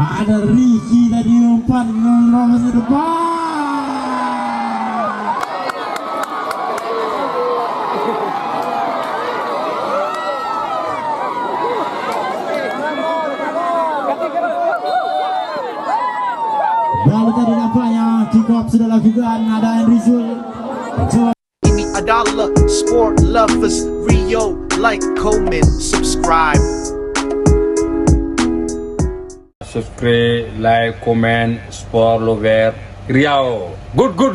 Ada Ricky tadi umpan menerobos ke depan. Lalu tadi nampaknya kick off sudah lakukan, ada Enrizul. Give me $1, sport lovers, Rio, like, comment, subscribe. Subscribe, like, comment, sport lover, Riau. Good.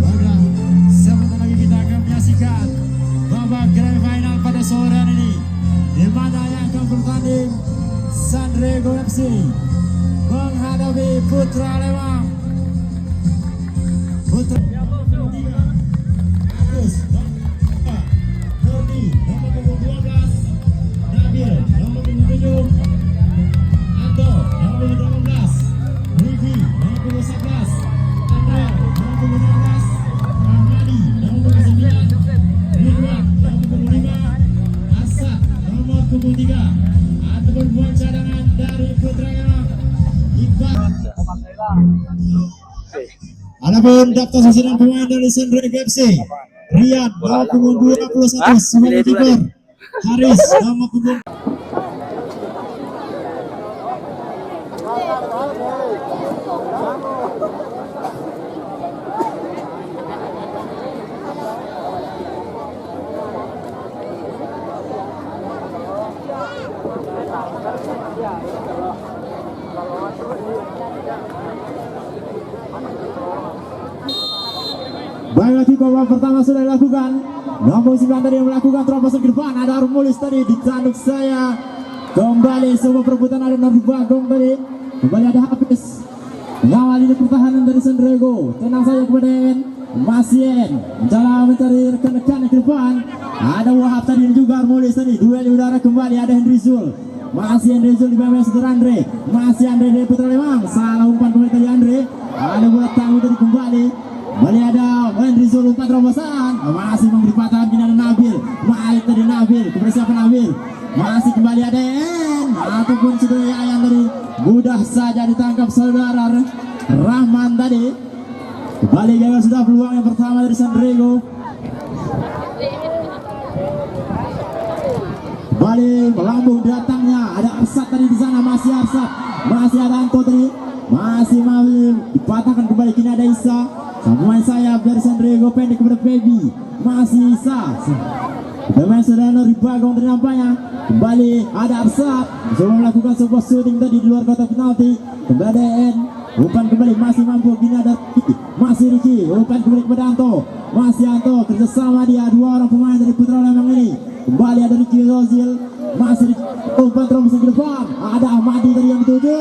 Baiklah, sebentar lagi kita akan menyaksikan babak grand final pada sore hari ini, di mana yang akan bertanding Sanrego FC menghadapi Putra Lembang. Putra Agus, Nurdi, nomor punggung 12, Nabil, nomor punggung 7, Anto, nomor punggung 18, Riki, nomor punggung 11, Andrea, nomor punggung 16, Rahmadi, nomor punggung 9, Ridwan, nomor punggung 5, Asad, nomor punggung 3, ataupun buat cadangan dari Putra Lembang. Adapun daftar susunan pemain dari Sanrego FC, Rian nomor punggung 21 sebagai kiper, Haris nomor punggung Baiklah, kick off pertama sudah dilakukan. Nomor 9 tadi yang melakukan terobosan ke depan. Ada Armulis tadi ditanduk saya. Kembali sebuah perebutan, ada Nordi Bagong tadi. Kembali ada Hafiz. Mengawal ini pertahanan dari Sanrego. Tenang saja kepada En. Masien mencoba mencari rekan-rekan ke depan. Ada Wahab tadi dan juga Armulis tadi. Duel di udara kembali, ada Enrizul. Masih Enrizul di bawah Saudara Andre. Masih Andre dari Putra Lembang. Salah umpan kembali tadi Andre. Ada bola tangguh tadi kembali. Kembali ada Enrizul, umpan terobosan. Masih memberi patahan, kini ada Nabil. Malik tadi Nabil, kepada siapa Nabil? Masih kembali ada En. Ataupun sudah Yayan tadi. Mudah saja ditangkap saudara Rahman tadi. Kembali gagal sudah peluang yang pertama dari Sanrego. Kembali melambung datangnya. Ada Arsat tadi di sana, masih Arsat. Masih ada Anto tadi. Masih mau dipatahkan kembali, kini ada Isa. Pemain sayap dari Sanrego pendek kepada Baby. Masih Isa. Pemain saudara Nordi Bagong tadi nampaknya. Kembali ada Arsat. Coba melakukan sebuah shooting tadi di luar kotak penalti. Kembali ada En. Umpan kembali masih mampu, kini ada Riki. Masih Riki. Umpan kembali kepada Anto. Masih Anto kerjasama dia dua orang pemain dari Putra Lembang ini. Kembali ada Riki Rozil. Masih Riki. Umpan terobosan ke depan. Ada Ahmadi tadi yang dituju.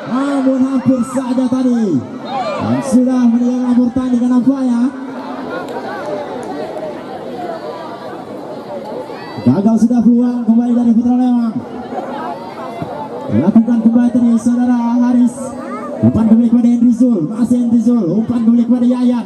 Namun hampir saja tadi. Dan sudah meninggalkan pertandingan nampaknya. Gagal sudah peluang kembali dari Putra Lembang. Lakukan kembali tadi saudara Haris. Umpan kembali kepada Enrizul. Masih Enrizul. Umpan kembali kepada Yayan.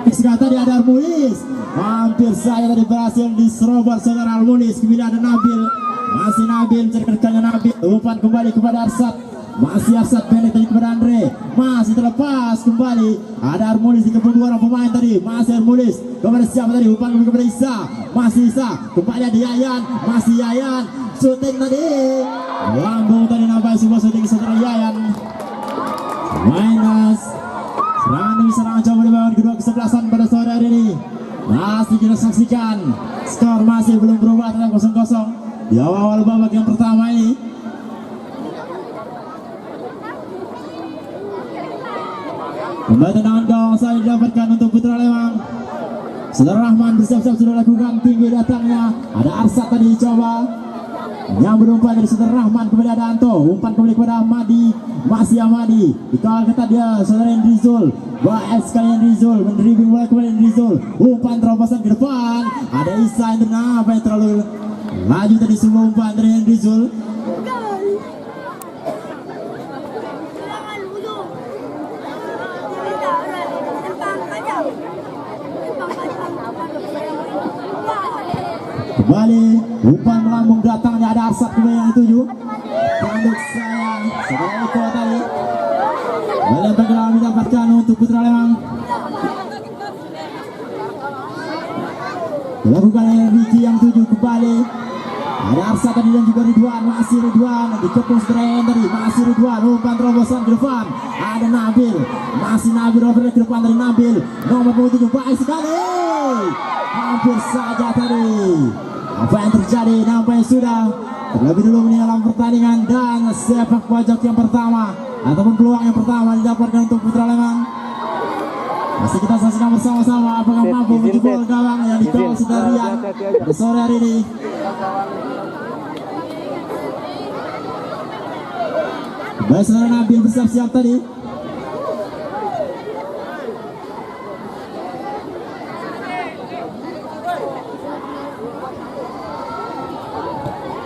Sekarang tadi ada Armulis. Hampir saja tadi berhasil diserobot saudara Armulis. Kembali ada Nabil. Masih Nabil mencari rekannya Nabil. Umpan kembali kepada Arsat. Masih Arsat pendek tadi kepada Andre. Masih terlepas kembali. Ada Armulis di kebun dua orang pemain tadi. Masih Armulis kepada siapa tadi? Umpan kembali kepada Isa. Masih Isa. Kembali ada Yayan. Masih Yayan. Shooting tadi. Lambung tadi nampak sebuah shooting saudara Yayan. Minus. Serangan demi serangan coba dibangun kedua kesebelasan pada sore hari ini. Masih kita saksikan. Skor masih belum berubah, tetap 0-0 di awal babak yang pertama ini. Kembali tendangan gawang saya didapatkan untuk Putra Lembang. Saudara Rahman bersiap-siap sudah lakukan tinggi datangnya. Ada Arsat tadi coba yang berumpan dari saudara Rahman. Kemudian ada Anto. Umpan kembali kepada Ahmadi. Masih Ahmadi. Dikawal ketat dia saudara Enrizul. Baik sekali Enrizul. Mendribing bola kepada Enrizul. Umpan terobosan ke depan. Ada Isa yang apa yang terlalu laju tadi semua umpan dari Enrizul. Kembali umpan melambung datangnya ada Arsat kembali yang dituju. Tanduk saya saudara Eko tadi. Kembali tenggelam didapatkan untuk Putra Lembang. Dilakukan oleh Ricky yang tuju kembali. Ada Arsat tadi dan juga Ridwan, masih Ridwan dikepung Strain tadi, masih Ridwan umpan terobosan ke depan. Ada Nabil, masih Nabil over ke depan dari Nabil. Nomor 27 baik sekali. Hampir saja tadi. Apa yang terjadi nampaknya sudah terlebih dulu ini dalam pertandingan dan sepak pojok yang pertama ataupun peluang yang pertama didapatkan untuk Putra Lembang. Masih kita saksikan bersama-sama apakah mampu menjebol gawang yang dikawal sedarian pada sore hari ini. Baik, saudara Nabil bersiap-siap tadi.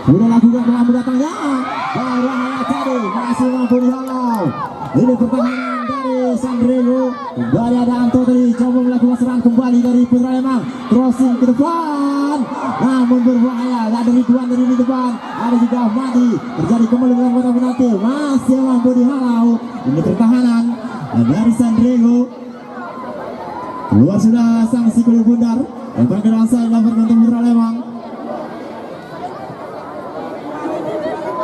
Sudah lakukan pelan datangnya. Bahaya tadi masih mampu dihalau. Ini pertahanan dari Sandrego. Kembali ada Anto tadi coba melakukan serangan kembali dari Putra Lembang. Crossing ke depan. Namun berbahaya. Ada Ridwan dari di depan. Ada juga Ahmadi. Terjadi kembali dalam kotak penalti. Masih mampu dihalau. Ini pertahanan dari Sandrego. Keluar sudah sanksi kulit bundar. Umpan ke dalam saya dilakukan untuk Putra Lembang.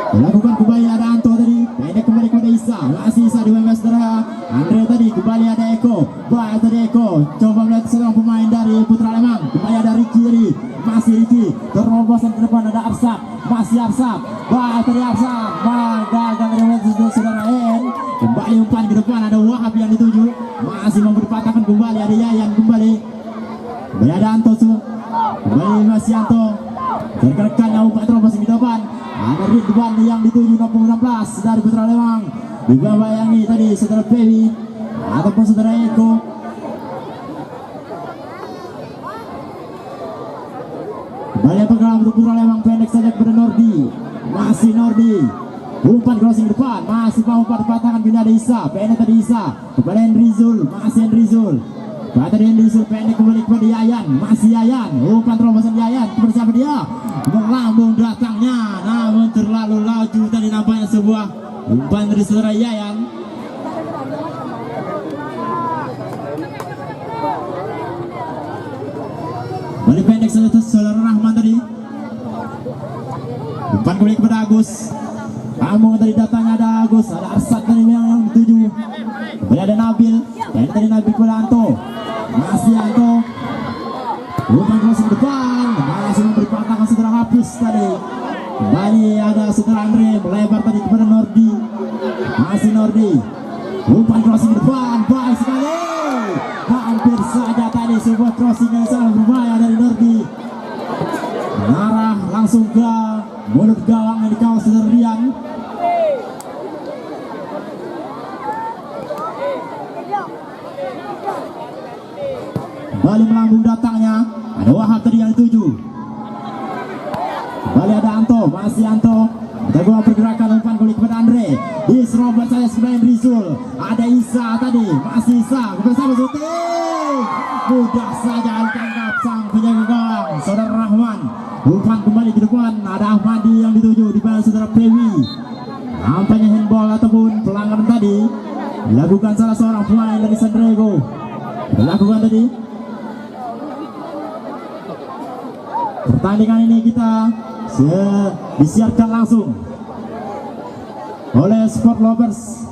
Melakukan kembali ada Anto tadi. Pendek kembali kepada Isa. Masih Isa di bawah saudara Andre tadi. Kembali ada Eko. Baik tadi Eko. Coba melihat seorang pemain dari Putra Lembang. Kembali ada Ricky tadi. Masih Ricky. Terobosan ke depan ada Arsat. Masih Arsat. Baik tadi Arsat. Gagal dari saudara En. Kembali umpan ke depan ada Wahab yang dituju. Masih mampu dipatahkan kembali ada Yayan kembali. Kembali ada Anto. Kembali masih Anto. Rekan-rekannya umpan terobosan ke depan. Ada Ridwan yang dituju nomor 16 dari Putra Lembang. Juga bayangi tadi saudara Pewi ataupun saudara Eko. Kembali pegang untuk Putra Lembang pendek saja kepada Nordi. Masih Nordi. Umpan crossing depan. Masih mau umpan patahkan pindah ada Isa. Pendek tadi Isa. Kepada Henryzul. Masih Henryzul. Kata dia Henryzul pendek kembali kepada Yayan. Masih Yayan. Umpan terobosan Yayan. Kepada siapa dia? Melambung datangnya. Namun terlalu laju tadi nampaknya sebuah umpan dari saudara Yayan. Balik pendek saudara Rahman tadi. Umpan kembali kepada Agus. Kamu tadi datangnya ada Agus. Ada Arsat tadi yang dituju. Kembali ada Nabil. Dan tadi Nabil kepada Anto. Masih Anto. Umpan crossing depan. Masih memberi patahkan saudara Hafiz tadi. Kembali ada saudara Andre. Melebar tadi kepada Nordi. Masih Nordi. Umpan crossing depan. Baik sekali. Hampir saja tadi sebuah crossing yang sangat berbahaya dari Nordi. Mengarah langsung ke mulut gawang yang dikawal saudara Rian. Kembali melambung datangnya. Ada Wahab tadi yang dituju. Kembali ada Anto. Masih Anto. Kita gua pergerakan umpan kembali kepada Andre. Diserobot saya sebenarnya Rizul. Ada Isa tadi. Masih Isa. Bersama syuting. Mudah saja ditangkap sang penjaga gawang saudara Rahman. Umpan kembali ke depan. Ada Ahmadi yang dituju di bawah saudara Pewi. Nampaknya handball ataupun pelanggaran tadi dilakukan salah seorang pemain dari Sandrego. Dilakukan tadi. Pertandingan ini kita disiarkan langsung oleh Sport Lovers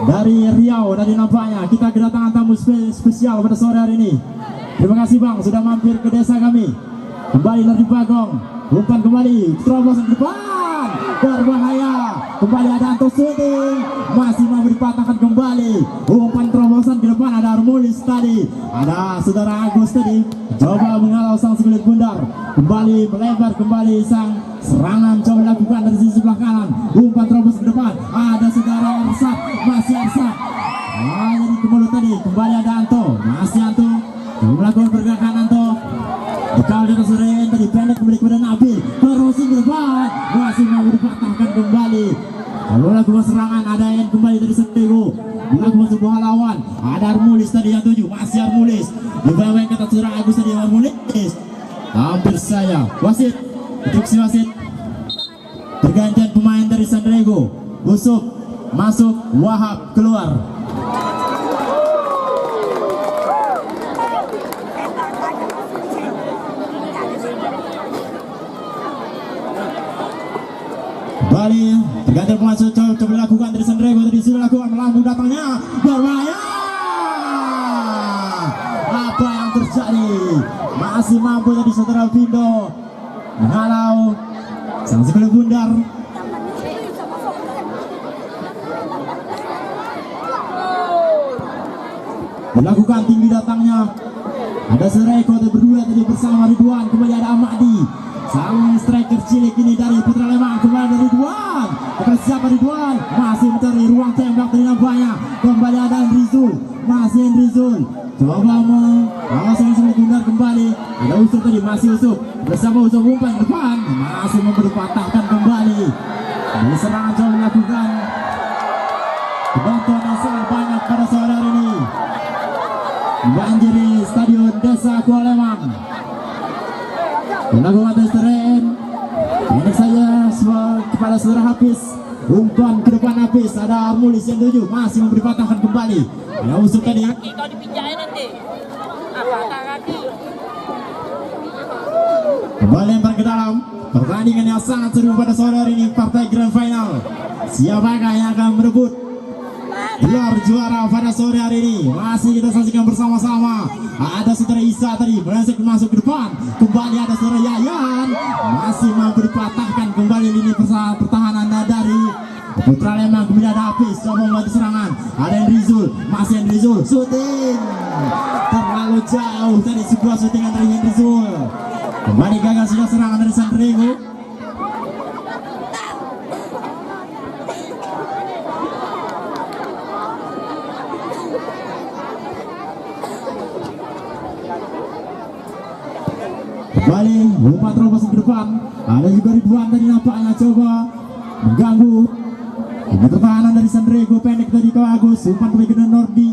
dari Riau. Dari nampaknya kita kedatangan tamu spesial pada sore hari ini. Terima kasih Bang sudah mampir ke desa kami. Kembali Nordi Bagong. Umpan kembali. Terobosan depan. Berbahaya. Kembali ada Anto shooting. Masih mau dipatahkan kembali. Umpan terobosan ke depan ada Armulis tadi. Ada saudara Agus tadi. Coba menghalau sang sebelit bundar. Kembali melebar kembali sang serangan. Coba lakukan dari sisi sebelah kanan. Umpan terobos ke depan. Ada saudara Arsat. Masih Arsat. Jadi ke mulut tadi. Kembali ada Anto. Masih Anto. Coba melakukan pergerakan Anto. Bekal dari Seren tadi pendek kembali kepada Nabil. Crossing ke depan. Masih mau dipatahkan kembali. Lalu lakukan serangan. Ada yang kembali dari Sentego. Melakukan sebuah lawan. Ada Armulis tadi yang tuju. Masih Armulis. Di bawah yang kata saudara Agus tadi Armulis. hampir saya wasit, instruksi wasit, pergantian pemain dari Sandrego, Usuk masuk, Wahab keluar. Kembali tergantung pemain coba dilakukan dari Sandrego, tadi sudah lakukan melambung datangnya berbahaya. Apa yang terjadi? Masih mampu tadi saudara Vindo menghalau sang sekali bundar. Dilakukan tinggi datangnya. Ada Sereko berdua tadi bersama Ridwan. Kembali ada Amadi, sang striker cilik ini dari Putra Lembang. Kembali dari Ridwan. Kepada siapa Ridwan? Masih mencari ruang tembak dari nampaknya. Kembali ada Rizul. Masih Rizul. Coba mengawasan yang bundar kembali. Ada Usuk tadi, masih Usuk bersama Usuk umpan depan. Masih memberi patahkan kembali. Ini serangan coba dilakukan. Penonton yang sangat banyak pada sore hari ini banjiri Stadion Desa Kuala Lembang. Dilakukan tes tren. Ini saja kepada saudara Hafiz. Umpan ke depan Hafiz. Ada Armulis yang tuju. Masih memberi patahkan kembali. Ya Usuk tadi. Kaki kau dipinjain nanti. Patah kaki. Kembali lempar ke dalam. Pertandingan yang sangat seru pada sore hari ini, partai Grand Final. Siapakah yang akan merebut gelar juara pada sore hari ini? Masih kita saksikan bersama-sama. Ada saudara Isa tadi berhasil masuk ke depan. Kembali ada saudara Yayan. Masih memberi patahkan kembali lini pertahanan dari Putra Lembang. Kemudian ada Hafiz coba membantu serangan. Ada Rizul, masih Rizul syuting terlalu jauh tadi, sebuah syutingan dari Rizul. Kembali gagal sudah serangan dari Sandrego. Kembali umpan terobos ke depan. Ada juga Ridwan tadi nampaknya coba mengganggu. Ini pertahanan dari Sandrego, pendek tadi ke Agus. Umpan kembali ke Nordi.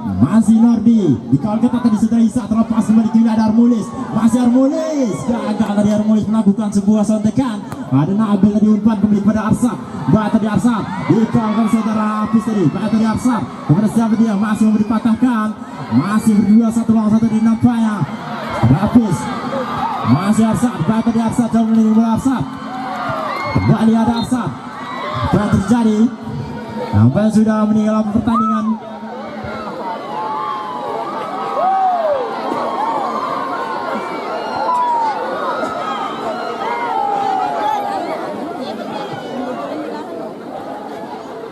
Masih Nordi dikawal ketat tadi saudara Isa, terlepas kembali ke ada Armulis. Masih Armulis, gagal dari Armulis melakukan sebuah sontekan. Ada Nabil tadi, umpan kembali kepada Arsad. Tadi Arsad dikawal saudara Hafiz tadi. Tadi Arsad kepada siapa dia? Masih memberi patahkan. Masih berdua satu lawan satu di nampaknya. Hafiz masih Arsad. Tadi Arsad coba menunggu bola Arsad. Kembali ada Arsad. Apa yang terjadi? Sampai sudah meninggalkan pertandingan.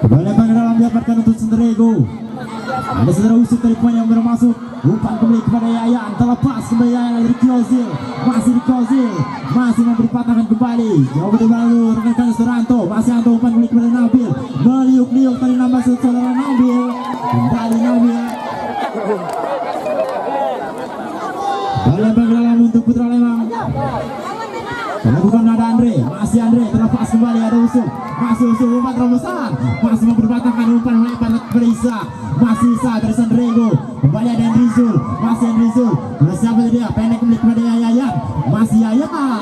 Kembali lempar ke dalam, dapatkan untuk Sandrego. Ada saudara Usuk dari poin yang bermasuk. Umpan kembali kepada Yayan, terlepas kembali Yayan dari Kozil. Masih di Kozil, masih memberi patahkan kembali. Jauh berlalu rekan Suranto. Masih Anto, umpan kembali kepada Nabil. Meliuk-liuk tadi nambah saudara Nabil. Kembali Nabil. Kembali lempar ke dalam untuk Putra Lembang. Bukan ada Andre, masih Andre, terlepas kembali ada Usuk. Masih Usuk, umpan terobosan. Masih memberi patahkan, umpan melebar kepada Isa. Masih Isa dari Sandrego. Kembali ada Rizul, masih Rizul. Terus siapa dia? Pendek kembali kepada Yayan. Masih Yayan.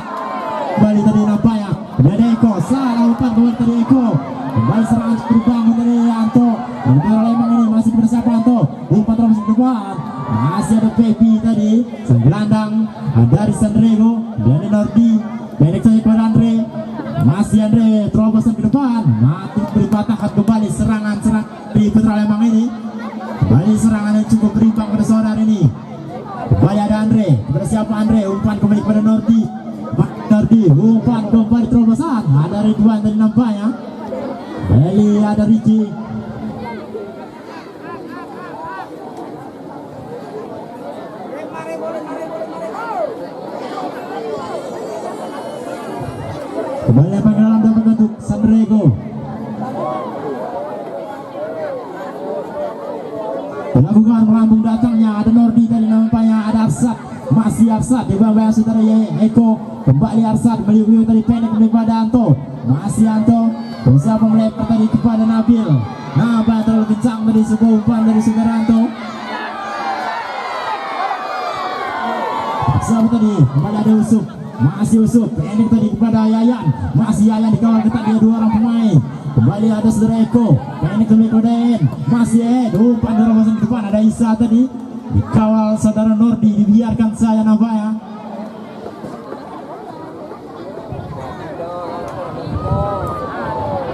Kembali tadi nampaknya. Ada Eko, salah umpan keluar dari Eko. Kembali serangan berbangun dari Anto. Dan Putra Lembang ini masih kepada siapa Anto? Umpan terus ke depan. Masih ada Pepi tadi, sang gelandang dari Sandrego. Dan Nordi. Pendek saja kepada Andre. Masih Andre, terobosan ke depan. Mati beri patahkan kembali serangan di Putra Lembang ini. Kembali serangan yang cukup berimbang pada sore hari ini. Kembali ada Andre. Kepada siapa Andre? Umpan kembali kepada Nordi. Nordi, umpan kembali terobosan. Ada Ridwan dari nampaknya. Kembali ada Riki. Kembali lempar ke dalam, dapat untuk Sandrego. Dilakukan melambung datangnya. Ada Nordi dari nampaknya. Ada Arsad. Masih Arsad di bawah saudara Eko. Kembali Arsad meliuk-liuk tadi, pendek kepada Anto. Masih Anto. Siapa melempar tadi kepada Nabil. Nabil terlalu kencang tadi, sebuah umpan dari saudara Anto. siapa tadi? Kembali ada Usuk. Masih Usuk. Pendek tadi kepada Yayan. Masih Yayan dikawal ketat dia 2 orang pemain. Kembali ada saudara Eko. Pendek kembali kepada En. Masih En. Umpan terobosan ke depan. Ada Isa tadi. Dikawal saudara Nordi. Dibiarkan saya nampaknya.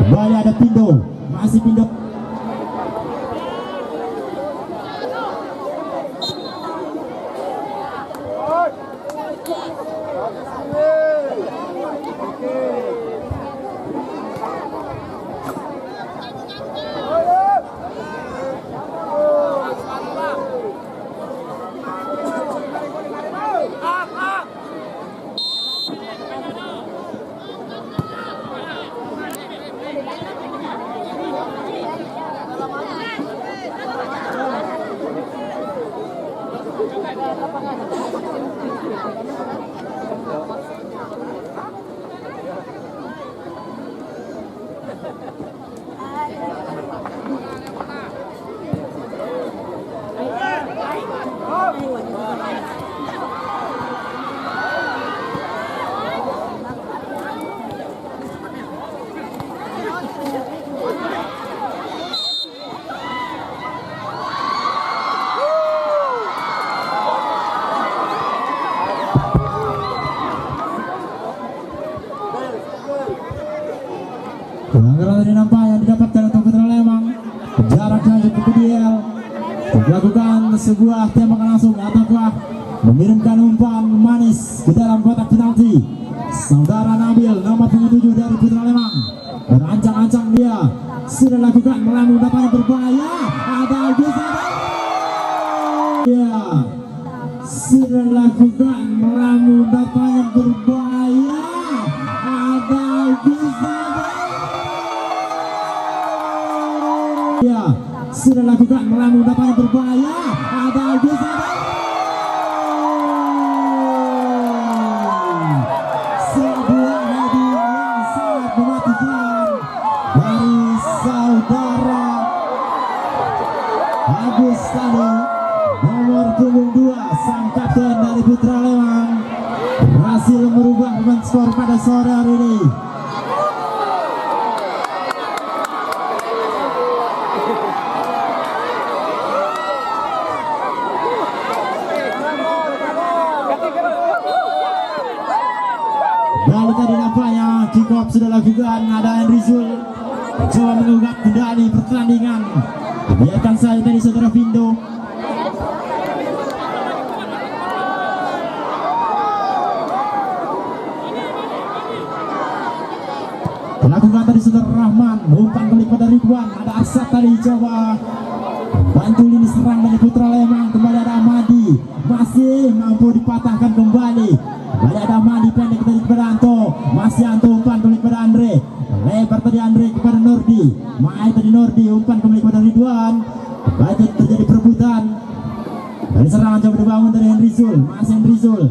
Kembali ada Pindo. Masih Pindo. Pelanggaran tadi nampak yang didapatkan untuk Putra Lembang. Jarak lanjut ke PDL. Melakukan sebuah tembakan langsung ataukah mengirimkan umpan manis ke dalam kotak penalti. Saudara Nabil nomor 7 dari Putra Lembang berancang-ancang dia sudah lakukan melambung datangnya berbahaya. Ada bisa dia sudah lakukan melambung datangnya berbahaya. Ada bisa ya sudah lakukan melambung datangnya berbahaya. Ada bisa sebuah hadiah yang sangat mematikan dari saudara Agus tadi nomor punggung 2 sang kapten dari Putra Lembang berhasil merubah skor pada sore hari ini. Lalu tadi nampaknya kick off sudah lakukan. Ada Enrizul coba mengungkap kendali pertandingan. Biarkan saya tadi saudara Vindo. Lakukan tadi saudara Rahman. Umpan kembali pada Ridwan. Ada Arsat tadi coba bantu lini serang dari Putra Lembang. Kembali ada Ahmadi. Masih mampu dipatahkan kembali. Kembali ada Ahmadi pendek tadi kepada Anto. Masih Anto umpan kembali kepada Andre. Lebar tadi Andre kepada Nordi. Mai tadi Nordi umpan kembali kepada Ridwan. Kembali terjadi perebutan. Dari serangan coba dibangun dari Enrizul. Masih Enrizul.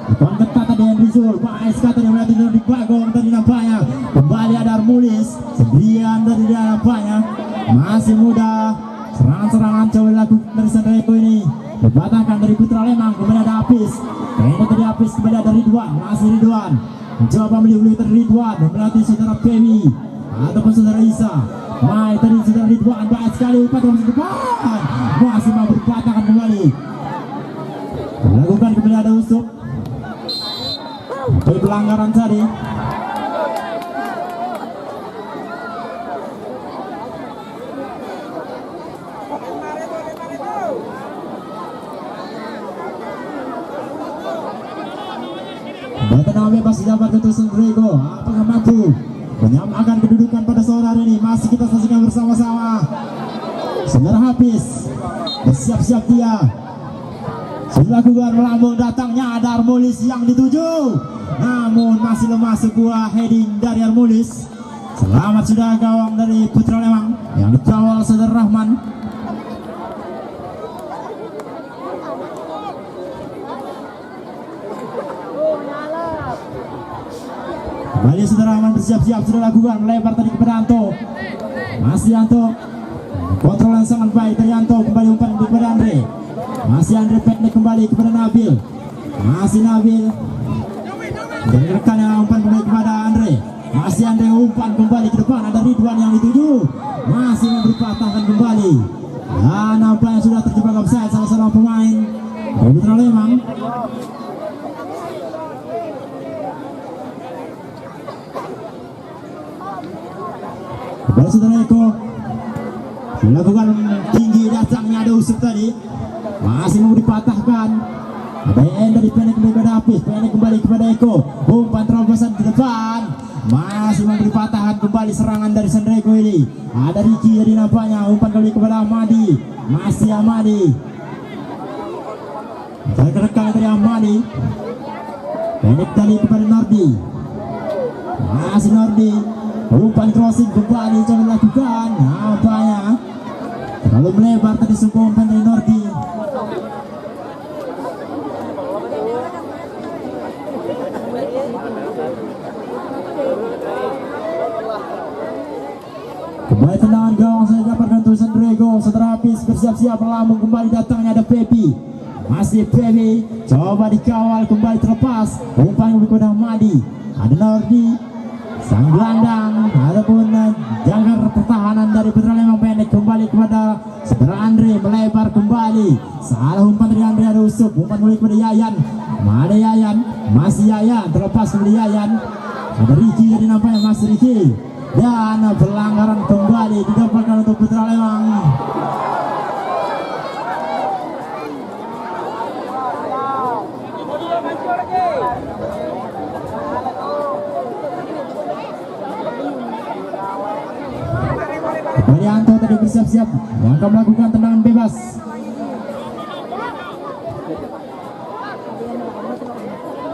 Umpan ketat tadi Enrizul. Pak SK tadi melihat Nordi Bagong tadi nampaknya. Kembali ada Armulis. Sendirian dari dia nampaknya. Masih muda. Serangan-serangan coba dilakukan dari Sandreko ini. Dibatangkan dari Putra Lembang. Kemudian ada Apis. Ini tadi Apis kembali ada Ridwan. Masih Ridwan. Mencoba melih-melih dari Ridwan. Melatih saudara Pemi ataupun saudara Isa. Mai tadi saudara Ridwan. Baik sekali umpan ke depan. Masih mau berpatahkan kembali. Lakukan kembali ada Usuk. Dari pelanggaran tadi. Tenang bebas didapat ke Sandreko. Apakah mampu menyamakan kedudukan pada sore hari ini? Masih kita saksikan bersama-sama. Saudara Hafiz bersiap-siap dia. Sudah lakukan melambung datangnya ada Armulis yang dituju. Namun masih lemah sebuah heading dari Armulis. Selamat sudah gawang dari Putra Lembang yang dikawal saudara Rahman. Kembali saudara Rahman bersiap-siap sudah lakukan melebar tadi kepada Anto. Masih Anto. Kontrol yang sangat baik dari Anto. Kembali umpan kepada Andre. Masih Andre pendek kembali kepada Nabil. Masih Nabil. Dan rekannya umpan kembali kepada Andre. Masih Andre umpan kembali ke depan. Ada Ridwan yang dituju. Masih memberi patahkan kembali. Dan nampaknya sudah terjebak offside salah seorang pemain dari Putra Lembang. Kembali saudara Eko. Dilakukan tinggi datangnya ada usuk tadi. Masih mau dipatahkan. Ada yang dari pendek kembali kepada Hafiz. Pendek kembali kepada Eko. Umpan terobosan ke depan. Masih memberi patahan kembali serangan dari Sandreko ini. Ada Riki jadi nampaknya. Umpan kembali kepada Ahmadi. Masih Ahmadi. Terkerekam dari Ahmadi. Pendek tadi kepada Nordi. Masih Nordi. Umpan crossing kembali coba dilakukan. Nampaknya terlalu melebar tadi sebuah umpan dari Nordi. Kembali tendangan gawang saya dapatkan untuk Sandrego. Setelah habis bersiap-siap melambung kembali datangnya ada Pepi. Masih Pepi coba dikawal kembali terlepas. Umpan kepada Ahmadi. Ada Nordi. Sang gelandang, adapun jangkar pertahanan dari Putra Lembang pendek kembali kepada saudara Andre melebar kembali. Salah umpan dari Andre, ada usuk umpan kembali kepada Yayan. Ada Yayan, masih Yayan terlepas kepada Yayan. Ada Riki jadi nampaknya masih Riki. Dan pelanggaran kembali didapatkan untuk Putra Lembang. Marianto tadi bersiap-siap yang akan melakukan tendangan bebas.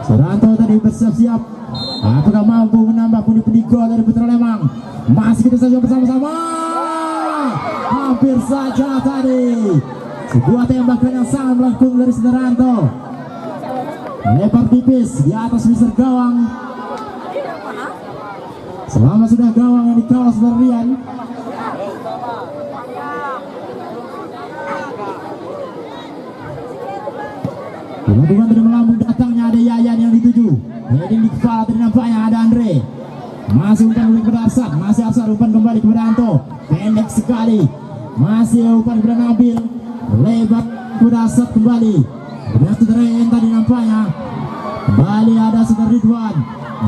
Suranto tadi bersiap-siap. Apakah mampu menambah pundi-pundi gol dari Putra Lembang? Masih kita saja bersama-sama. Hampir saja tadi. Sebuah tembakan yang sangat melengkung dari Suranto. Lebar tipis di atas misir gawang. Selama sudah gawang yang dikawal saudara Rian. Kemudian dari melambung datangnya ada Yayan yang dituju. Heading di kepala tadi nampaknya ada Andre. Masih umpan kembali kepada Arsad. Masih Arsad umpan kembali kepada Anto. Pendek sekali. Masih umpan kepada Nabil. Lebar kepada Arsad kembali. Kemudian saudara yang tadi nampaknya. Kembali ada saudara Ridwan.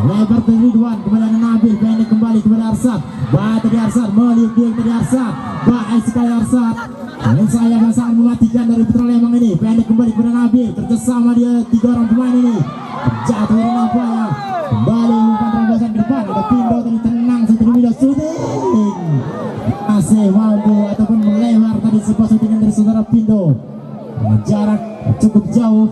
Lebar dari Ridwan. Kemudian ada Nabil. Pendek kembali kepada Arsad. Baik tadi Arsad. Meliuk-liuk tadi Arsad. Baik sekali Arsad. Dan saya yang sangat mematikan dari Putra Lembang ini. Pendek kembali kepada Nabil. Kerjasama dia 3 orang pemain ini. Jatuh dari nampaknya. Kembali umpan terobosan ke depan. Ada Pindo tadi tenang setelah video shooting. Masih mampu ataupun melebar tadi sebuah shootingan dari saudara Pindo. Dengan jarak cukup jauh.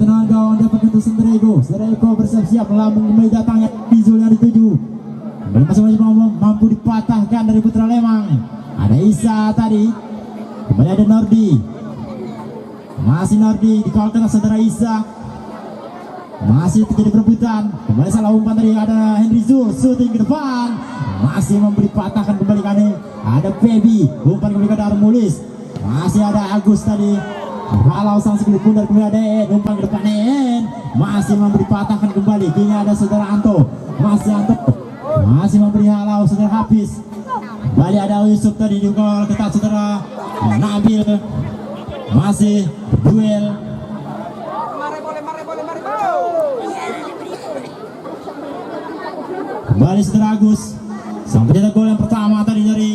Tendangan gawang dapat untuk Sandrego. Sandrego bersiap-siap melambung kembali datangnya Bizul yang dituju. Kembali masing-masing mampu dipatahkan dari Putra Lembang. Ada Isa tadi. Kembali ada Nordi. Masih Nordi dikawal saudara Isa. Masih terjadi perebutan. Kembali salah umpan tadi ada Henry Zul. Shooting ke depan. Masih memberi patahkan kembali kali. Ada Pebi. Umpan kembali ke Darmulis. Masih ada Agus tadi. Kalau sang sekali pundar kemudian ada En. Umpan ke depan En. Masih memberi patahkan kembali. Kini ada saudara Anto. Masih Anto. Masih memberi halau saudara Hafiz. Kembali ada Yusuf tadi juga ketat saudara Nabil. Masih duel. Kembali saudara Agus. Sang pencetak gol yang pertama tadi dari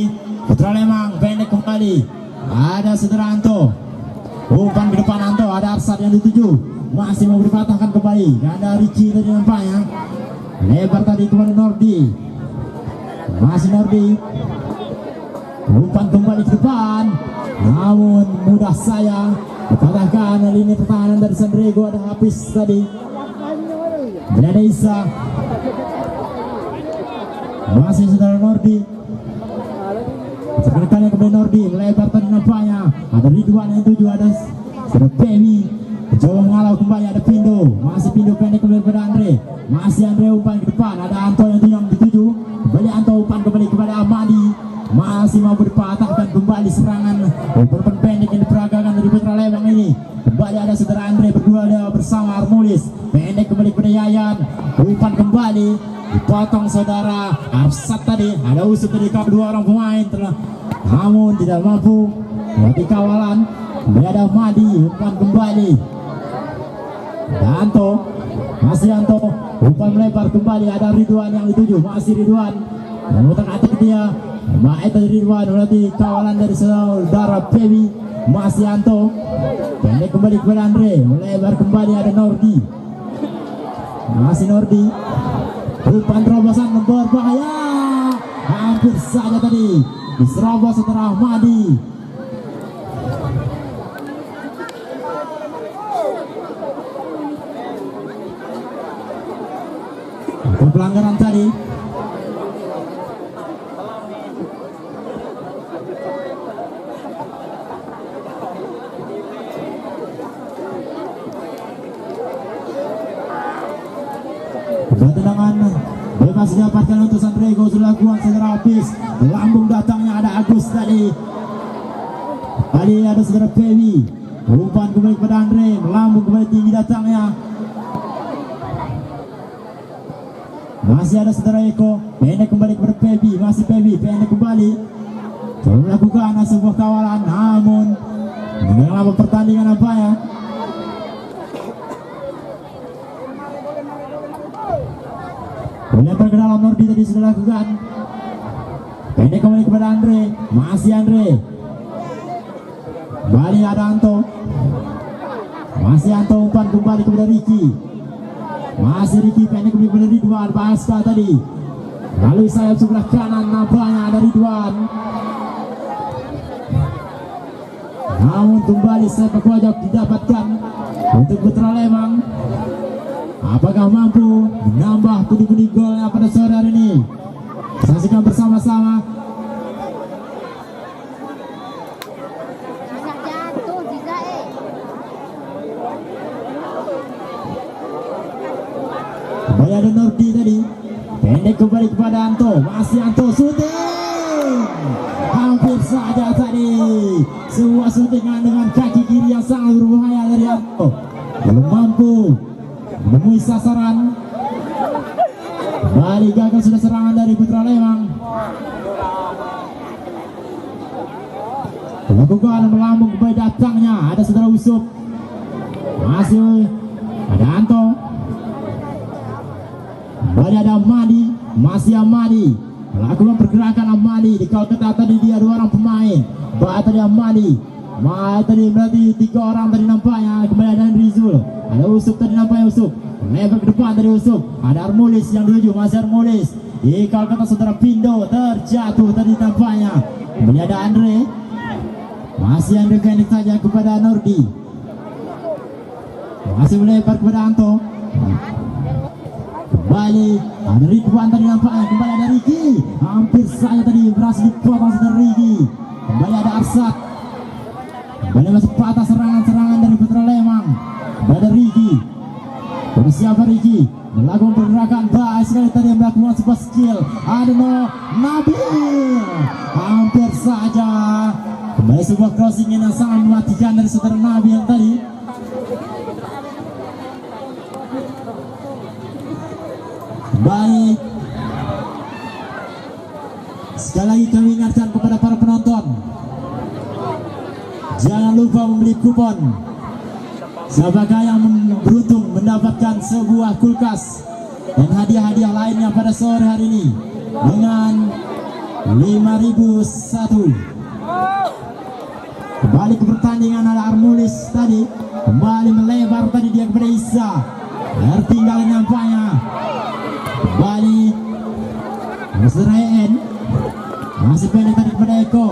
Putra Lembang. Pendek kembali. Ada saudara Anto. Umpan ke depan Anto. Ada Arsad yang dituju. Masih memberi patahkan kembali. Ada Riki tadi nampaknya. Lebar tadi kepada Nordi. Masih Nordi. Umpan kembali ke depan. Namun mudah saya dipatahkan lini pertahanan dari Sandrego. Ada Hafiz tadi. Ada Isa. Masih saudara Nordi. Sekarang kembali Nordi. Melebar tadi nampaknya. Ada Ridwan yang tuju. Ada saudara Pewi. Coba mengalau kembali. Ada Pindo. Masih Pindo pendek kembali kepada Andre. Masih Andre umpan ke depan. Ada Anto yang dituju. Kembali Anto umpan Armulis, pendek kembali kepada Yayan, umpan kembali, dipotong saudara Arsat tadi, ada usut dari kedua orang pemain namun tidak mampu melewati kawalan. Kemudian ada Madi, umpan kembali, Danto, masih Danto, umpan melebar kembali, ada Ridwan yang dituju, masih Ridwan memutar atik dia, itu Ridwan melewati kawalan dari saudara Pebi, masih Anto, pendek kembali kepada Andre, melebar kembali, ada Nordi, masih Nordi, umpan terobosan berbahaya, hampir saja tadi diserobos setelah Madi. Pelanggaran tadi. Tendangan bebas didapatkan untuk Sandrego, sudah lakukan segera habis. Lambung datangnya ada Agus tadi. Kali ada segera Pewi. Umpan kembali kepada Andre, melambung kembali tinggi datangnya. Masih ada saudara Eko, pendek kembali kepada Pebi, masih Pebi, pendek kembali. Coba melakukan sebuah kawalan, namun dengan pertandingan apa ya? Melempar ke dalam, Nordi tadi sudah lakukan. Pendek kembali kepada Andre, masih Andre. Kembali ada Anto, masih Anto, umpan kembali kepada Ricky. Masih Ricky, pendek kembali kepada Ridwan Baska tadi. Lalu sayap sebelah kanan, nampaknya ada Ridwan. Namun kembali sayap pojok didapatkan untuk Putra Lembang. Apakah mampu menambah pundi-pundi golnya pada sore hari ini? Saksikan bersama-sama. Kembali ada Nordi tadi, pendek kembali kepada Anto, masih Anto, syuting, hampir saja tadi sebuah syutingan dengan kaki kiri yang sangat berbahaya dari Anto, belum mampu menemui sasaran. Kembali gagal sudah serangan dari Putra Lembang. Melakukan melambung kembali datangnya, ada saudara Usup, masih ada Anto. Kembali ada Amadi, masih Amadi melakukan pergerakan. Amadi dikawal ketat tadi, dia dua orang pemain. Tadi Amadi, tadi berarti tiga orang tadi nampaknya. Kembali ada Rizul, ada Usup tadi nampaknya, Usup lebar ke depan dari Usup, ada Armulis yang dituju, masih Armulis dikawal ketat saudara Pindo, terjatuh tadi nampaknya. Kembali ada Andre, masih Andre pendek saja kepada Nordi, masih melebar kepada Anto. Kembali ada Ridwan tadi nampaknya, kembali ada Riki, hampir saja tadi berhasil dipotong saudara Riki. Kembali ada Arsat, kembali masuk patah serangan-serangan dari Putra Lembang. Kembali ada Riki, bersiap Riki melakukan pergerakan baik sekali tadi, melakukan sebuah skill. Ada Nabil, hampir saja kembali sebuah crossing yang sangat mematikan dari saudara Nabil yang tadi. Kembali sekali lagi kami ingatkan kepada para penonton, jangan lupa membeli kupon. Siapakah yang beruntung mendapatkan sebuah kulkas dan hadiah-hadiah lainnya pada sore hari ini dengan 5.001. Kembali ke pertandingan, ada Armulis tadi, kembali melebar tadi dia kepada Isa, tertinggal nampaknya. Kembali Mr. En, masih pendek tadi kepada Eko.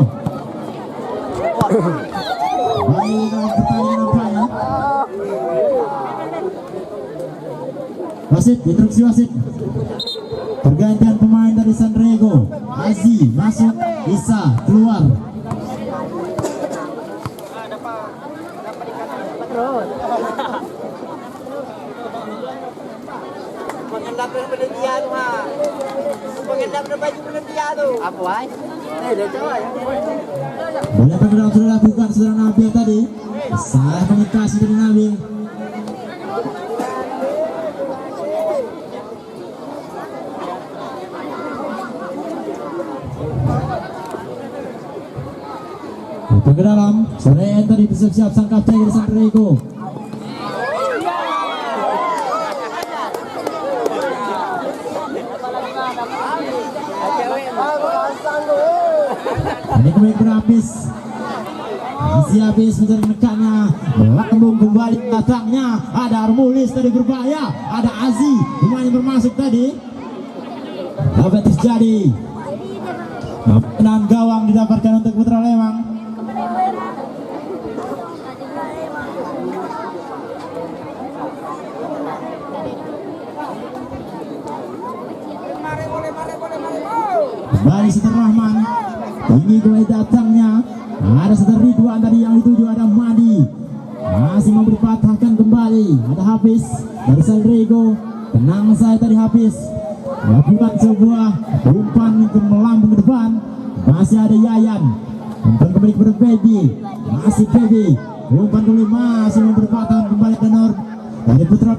Kembali dalam pertandingan nampaknya. Wasit, instruksi wasit. Pergantian pemain dari Sandrego, Azi masuk, Isa keluar. Pagandap na penelitian ha. Pagandap na baju penelitian tu. Apa ay? Dah coba ya. Boleh pergerakan sudah lakukan saudara Nabil tadi. Salah komunikasi dari Nabil. ke dalam. Sore tadi bersiap-siap sang kapten dari San Diego. Ini kembali berhabis. Masih habis mencari menekannya. Lambung kembali datangnya. Ada Armulis tadi berbahaya. Ada Azi pemain yang bermasuk tadi. Apa yang terjadi? Penang gawang didapatkan untuk Putra Lembang. Kembali Setar Rahman. Tinggi kembali datangnya. Ada Setar Ridwan tadi yang dituju. Ada Madi. Masih mau dipatahkan kembali. Ada Hafiz dari San Diego. Tenang saya tadi Hafiz. Lakukan sebuah umpan ke melambung ke depan. Masih ada Yayan. Umpan kembali kepada Baby. Masih Baby. Umpan kembali masih mau berpatahan kembali ke Nur. Dari Putra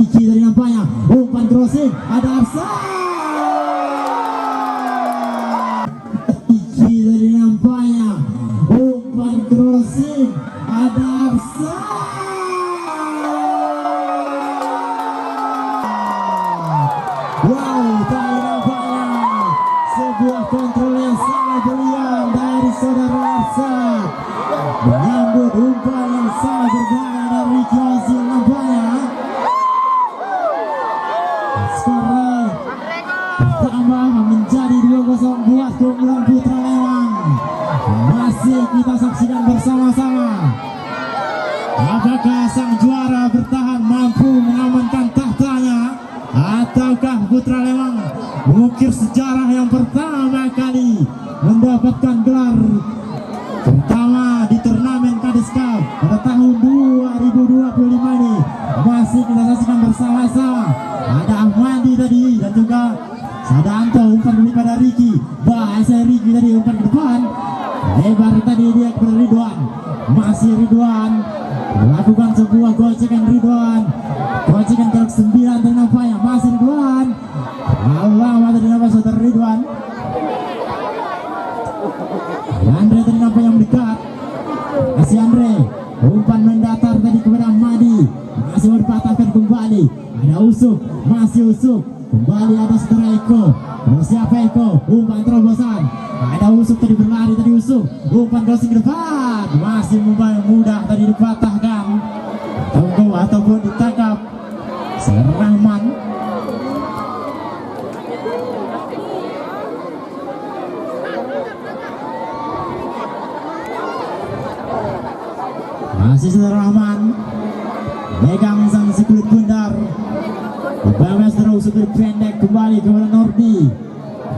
Iki dari nampaknya. Umpan crossing. Ada Arsa. Iki dari nampaknya. Umpan crossing. Ada Arsa. Wow, tadi nampaknya sebuah kontrol yang sangat brilian dari saudara Arsad menyambut umpan yang sangat berbahaya dari Ricky Ozil. Nampaknya skor bertambah menjadi 2-0 buat keunggulan Putra Lembang. Masih kita saksikan bersama-sama. Apakah sang juara bertahan mampu mengamankan tahtanya, ataukah Putra Lembang mengukir sejarah yang pertama kali mendapatkan gelar pertama di turnamen Kades Cup pada tahun 2025 ini? Masih kita saksikan bersama-sama. Ada Ahmadi tadi dan juga Sadanto. Umpan daripada Ricky. Bahasa Ricky tadi umpan ke depan. Lebar tadi dia kepada Ridwan. Masih Ridwan melakukan sebuah gocekan Ridwan. Gocekan ke 9 dan nampaknya masih Ridwan. Lama tadi nampak saudara Ridwan. Andre tadi nampaknya mendekat. Masih Andre. Umpan mendatar tadi kepada Ahmadi. Masih mau dipatahkan kembali. Ada Usuk. Masih Usuk. Kembali ada saudara Eko. Siapa Eko? Umpan terobosan. Ada Usuk tadi berlari tadi Usuk. Umpan crossing ke depan. Masih mudah tadi dipatahkan. Tunggu ataupun ditangkap Setar Rahman. Masih Setar Rahman megang sang si kulit bundar. Bebas terus super pendek kembali kepada Nordi.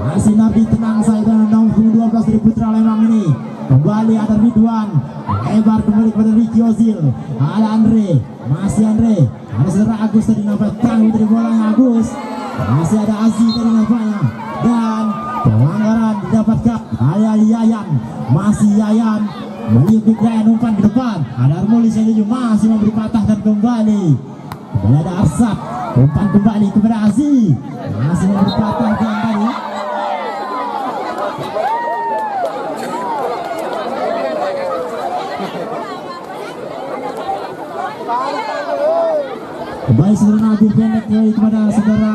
Masih Nordi tenang saya dan nomor 12 dari Putra Lembang ini. Kembali ada Ridwan. Lebar kembali kepada Ricky Ozil. Ada Andre. Masih Andre. Ada saudara Agus tadi nampak tangguh dari bolanya Agus. Masih ada Aziz tadi nampaknya. Dan pelanggaran didapatkan oleh Yayan. Masih Yayan meliuk gaya umpan ke depan. Ada Armulis yang masih memberi patahkan kembali. Kembali ada Arsad. Umpan kembali kepada Aziz. Masih memberi patahkan tadi. Kembali saudara Nabil pendek kepada saudara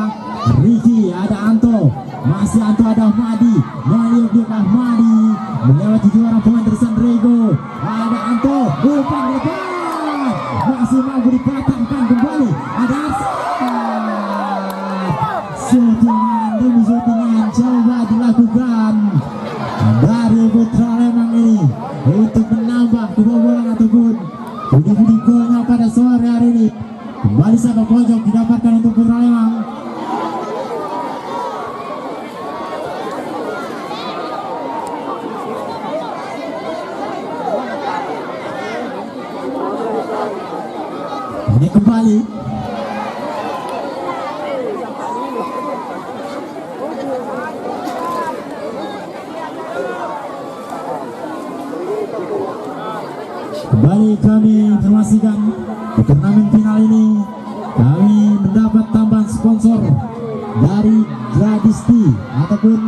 Ricky. Ada Anto. Masih Anto ada Ahmadi. Meliuk dia ke Ahmadi. Melewati juara pemain dari San Diego. Ada Anto. Umpan ke depan. Masih mampu dipatahkan kembali. Ada Arsad. Syutingan demi syutingan coba dilakukan dari Putra Lembang ini untuk menambah kebobolan ataupun pundi-pundi golnya pada sore hari ini. Kembali sabak pojok didapatkan untuk Putra Lembang. Ini kembali kami informasikan di turnamen final ini kami mendapat tambahan sponsor dari Gadisti ataupun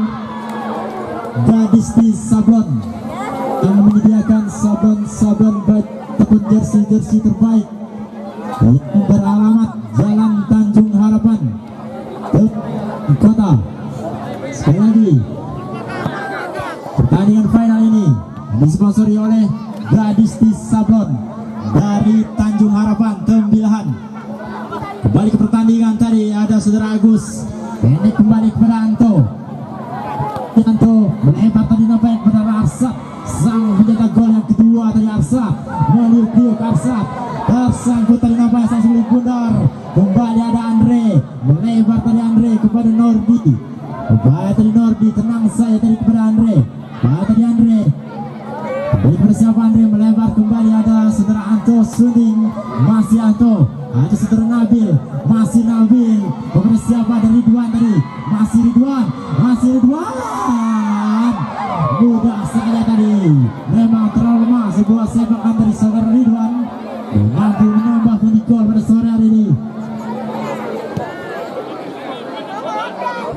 Gadisti Sablon yang menyediakan sabun-sabun baik ataupun jersey-jersey terbaik yang beralamat Jalan Tanjung Harapan, Kota. Sekali lagi, pertandingan final ini disponsori oleh Gradisti Sablon dari Tanjung Harapan, Tembilahan. Kembali ke pertandingan tadi, ada saudara Agus, pendek kembali kepada Anto. Anto melebar tadi nampaknya kepada Arsat, sang pencetak gol yang kedua tadi. Arsat meliuk-liuk, Arsat tersangkut tadi nampaknya sang sulit bundar. Kembali ada Andre, melebar tadi Andre kepada Nordi. Kembali tadi Nordi, tenang saya tadi kepada Andre. Kembali tadi Andre, kembali kepada siapa Andre, melebar kembali ada saudara Anto Suning, masih Anto. Ada saudara Nabil, masih Nabil. Kepada siapa, ada Ridwan tadi, masih Ridwan, masih Ridwan. Mudah sekali tadi, memang terlalu lemah sebuah sepakan dari saudara Ridwan, mampu menambah pundi gol pada sore hari ini.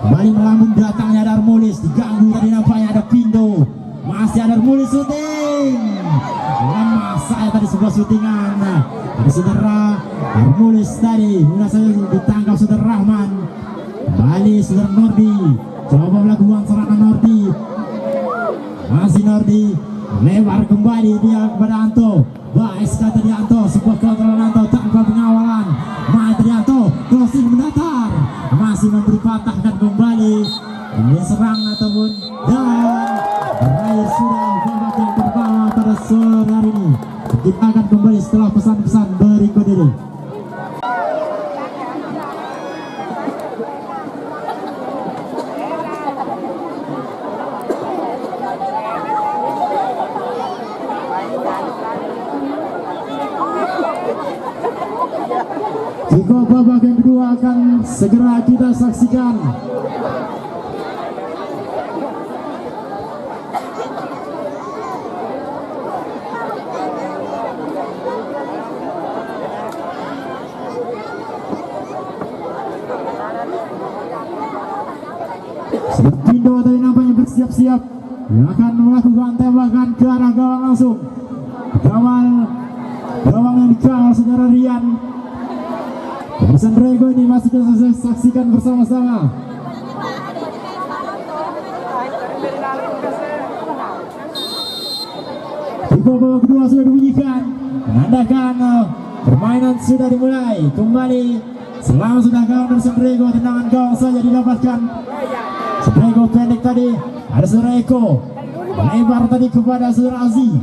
Kembali melambung datangnya ada Armulis, diganggu tadi nampaknya ada Pindo, masih ada Armulis syuting. Lemah saya tadi sebuah syutingan dari saudara Armulis tadi, mudah saja ditangkap saudara Rahman. Kembali saudara Nordi, coba melakukan serangan Nordi, masih Nordi, lebar kembali dia kepada Anto. Baik sekali tadi Anto, sebuah kontrol Anto tanpa pengawalan. Tadi Anto, crossing mendatar, masih memberi patahkan kembali. Ini serang ataupun dan berakhir sudah babak yang pertama pada sore hari ini. Kita akan kembali setelah pesan-pesan berikut ini. Jika babak yang kedua akan segera kita saksikan. Pindo tadi nampaknya bersiap-siap, yang akan melakukan tembakan ke arah gawang langsung. Gawang yang dikawal saudara Rian. Pesan Rego ini masih kita saksikan bersama-sama. Jika babak kedua sudah dibunyikan, menandakan permainan sudah dimulai. Kembali selama sudah gawang dari Sandrego, tendangan gawang saja didapatkan. Sandrego pendek tadi, ada saudara Eko, lebar tadi kepada saudara Aziz.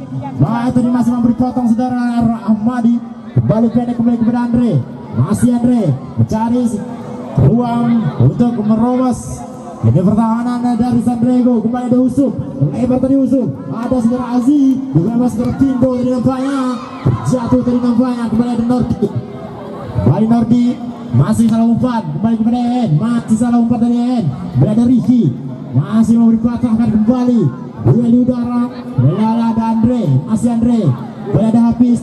Baik tadi masih memberi potong saudara Ahmadi. Kembali pendek kembali kepada Andre, masih Andre mencari ruang untuk merobos ini pertahanan dari Sandrego. Kembali ada Usuk, lebar tadi Usuk, ada saudara Aziz, juga saudara Pindo tadi nampaknya jatuh tadi nampaknya. Kembali ada Nordi, kembali Nordi, masih salah umpan, kembali kepada En, masih salah umpan dari En. Kembali ada Ricky, masih memberi patahkan kembali. Duel di udara, kembali ada Andre, masih Andre. Kembali ada Hafiz,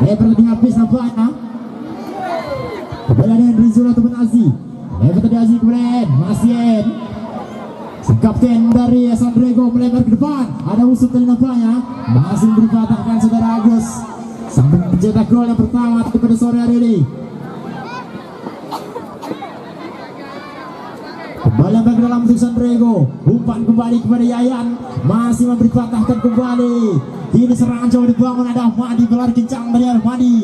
lebar tadi Hafiz nampaknya. Kembali ada Rizul ataupun Aziz, lebar tadi Aziz kepada En, masih En. Si kapten dari Sandrego melebar ke depan, ada Usuk tadi nampaknya, masih memberi patahkan saudara Agus, sambil mencetak gol yang pertama pada sore hari ini. Kembali ke dalam untuk Sandrego, umpan kembali kepada Yayan, masih memberi patahkan kembali. Ini serangan coba dibangun, ada Ahmadi, berlari kencang dari Ahmadi,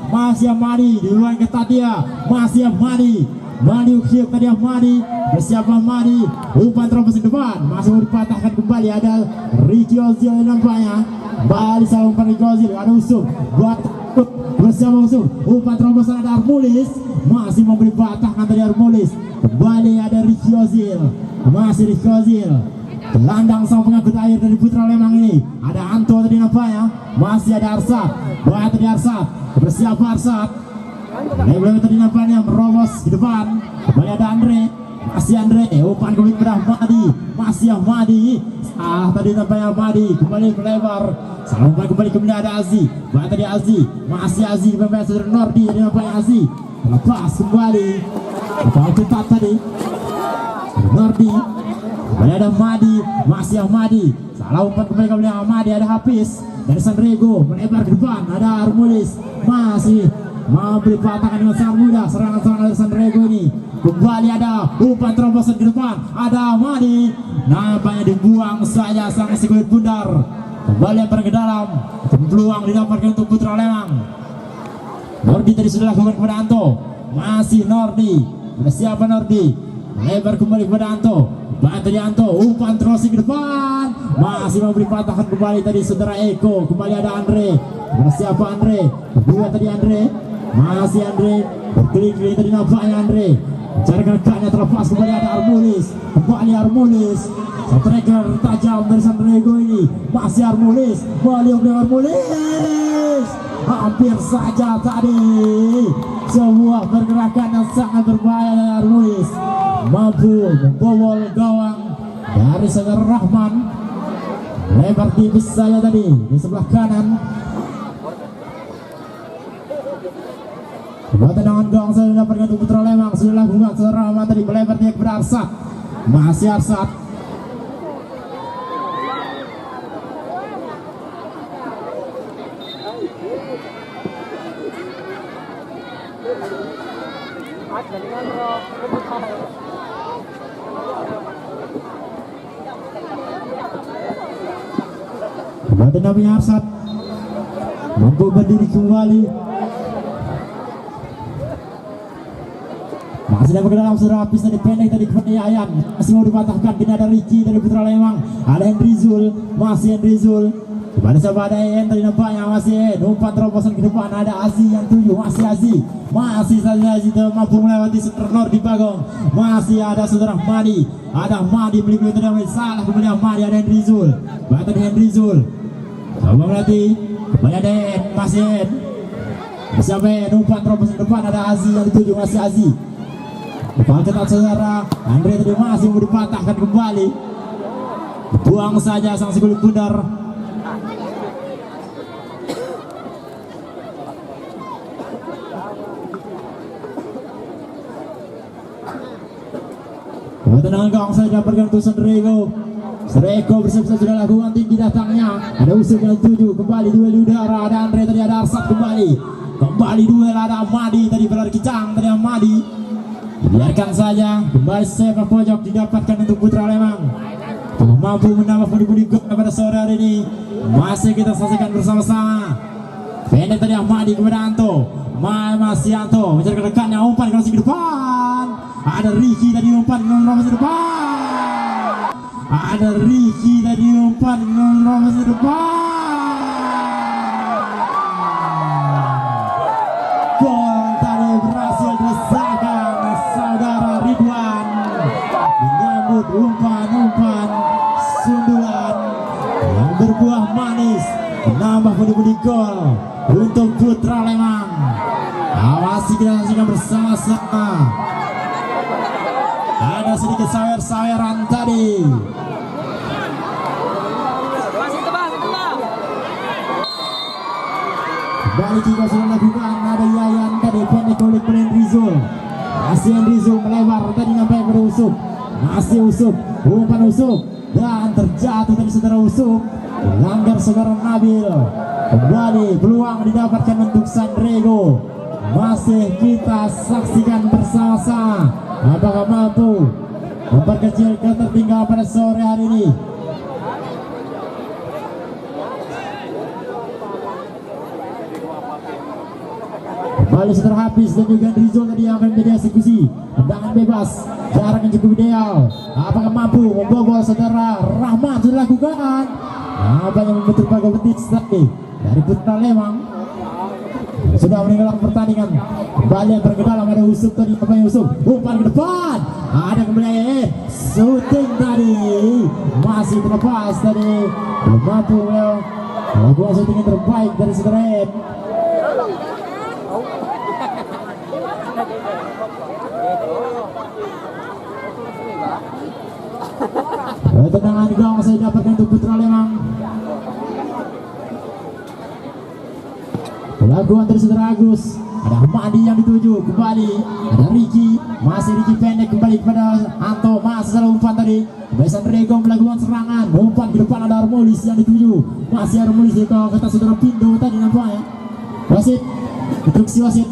masih Ahmadi, di luar ketat dia, masih Ahmadi, Madi ukiuk tadi Ahmadi, bersiap Ahmadi, umpan terobos ke depan, masih memberi patahkan kembali. Ada Ricky Ozil nampaknya, kembali salah umpan Ricky Ozil, ada Usuk, buat bersiap Usuk, umpan terobos ada Armulis, masih memberi patahkan dari Armulis. Kembali ada Ricky Ozil, masih Ricky Ozil, gelandang sang pengangkut air dari Putra Lembang ini. Ada Anto tadi nampaknya, masih ada Arsat, buat tadi Arsat, bersiap Arsat, lebar tadi nampaknya merobos di depan. Kembali ada Andre, masih Andre, umpan kembali kepada Ahmadi, masih Ahmadi, tadi nampaknya Ahmadi, kembali melebar, salah umpan kembali ada Aziz, buat tadi Aziz, masih Aziz, pemain saudara Nordi tadi nampaknya Aziz, lepas kembali. Kalau ketat tadi Nordi, Kembali ada Ahmadi, masih Ahmadi. Salah umpan kembali Ahmadi, ada Hafiz dari Sanrego melebar ke depan, ada Armulis masih memberi patahan dengan sangat mudah. Serangan-serangan dari Sanrego ini kembali ada umpan terobosan ke depan, ada Ahmadi, nampaknya dibuang saja sang si kulit bundar. Kembali lempar ke dalam, peluang didapatkan untuk Putra Lembang. Nordi tadi sudah lakukan kepada Anto, masih Nordi, sudah siapa Nordi, lebar kembali kepada Anto, bantu di Anto, umpan terus ke depan, masih memberi patahan kembali tadi saudara Eko. Kembali ada Andre, sudah siapa Andre, kedua tadi Andre, masih Andre, berkeliling tadi nampaknya Andre, mencari rekannya terlepas. Kembali ada Armulis, kembali Armulis, striker tajam dari Sanrego ini, masih Armulis, balik oleh Armulis, hampir saja tadi sebuah pergerakan yang sangat berbahaya dari Armulis, mampu membobol gawang dari saudara Rahman. Lebar tipis saja tadi di sebelah kanan. Sebuah tendangan gawang saya dapatkan untuk Putra Lembang, sudah lakukan saudara Rahman tadi, melebar dia kepada Arsat, masih Arsat. Badan namanya Arsat mampu berdiri kembali, masih dapat ke dalam saudara Hafiz tadi, pendek tadi kepada Yayan, masih mau dipatahkan. Kini ada Ricky dari Putra Lembang, ada Henry Zul, masih Henry Zul kepada siapa, ada En tadi nampaknya, masih En, umpan terobosan ke depan, ada Azi yang 7, masih Azi, masih saja Azi mampu melewati saudara di Bagong, masih ada saudara Ahmadi, ada Ahmadi meliput tadi, salah kembali Ahmadi, ada Henry Zul, bahkan Henry Zul coba melatih, kembali ada En, masih En, siapa En, umpan terobosan ke depan, ada Azi yang 7, masih Azi, kepala ketat saudara Andre tadi masih mau dipatahkan kembali, buang saja sang si kulit bundar. Tendangan gawang saya dapatkan untuk Sanrego. Sanrego bersiap-siap sudah lakukan tinggi datangnya. Ada usul dengan 7, kembali duel udara. Ada Andre tadi, ada Arsat kembali. Kembali duel, ada Ahmadi tadi berlari kicang tadi Ahmadi. Biarkan saja, kembali sepak pojok didapatkan untuk Putra Lembang. Mampu menambah pundi-pundi gol pada sore hari ini. Masih kita saksikan bersama-sama. Pendek tadi Ahmadi kepada Anto. Masih Anto mencari rekannya, umpan ke depan. Ada Ricky tadi umpan ke depan. Ada Ricky tadi umpan ke depan. Gol tadi berhasil disahkan saudara Ridwan, menyambut umpan-umpan sundulan yang berbuah manis, menambah pundi-pundi gol untuk Putra Lembang. Awasi kita saksikan bersama-sama. Ada sedikit sawer-saweran tadi. Kembali jika sudah lakukan, ada Yayan tadi, pendek oleh Henry Zul. Masih Henry Zul melebar tadi sampai pada Usuk. Masih Usuk, umpan Usuk, dan terjatuh tadi saudara Usuk, langgar saudara Nabil. Kembali peluang didapatkan untuk Sanrego. Masih kita saksikan bersama-sama. Apakah mampu memperkecil ketertinggalan pada sore hari ini? Kembali saudara Hafiz dan juga Rizal tadi yang akan menjadi eksekusi. Tendangan bebas, jarak yang cukup ideal. Apakah mampu membobol saudara Rahman? Sudah lakukan. Apa yang membentuk pagar betis tadi dari Putra Lembang sudah meninggalkan pertandingan. Kembali yang berkedalam, ada Usuk tadi, apa yang Usuk, umpan ke depan, ada kembali shooting tadi, masih terlepas tadi, belum mampu melakukan shooting yang terbaik dari saudara Ed. Tendangan di gawang saya dapatkan untuk Putra Lembang. Lakukan dari saudara Agus, ada Ahmadi yang dituju, kembali ada Ricky, masih Ricky pendek kembali kepada Anto, masih salah umpan tadi, Besan Rego melakukan serangan, umpan ke depan ada Armulis yang dituju. Masih Armulis ke kata saudara Pindo tadi nampaknya. Wasit, instruksi wasit.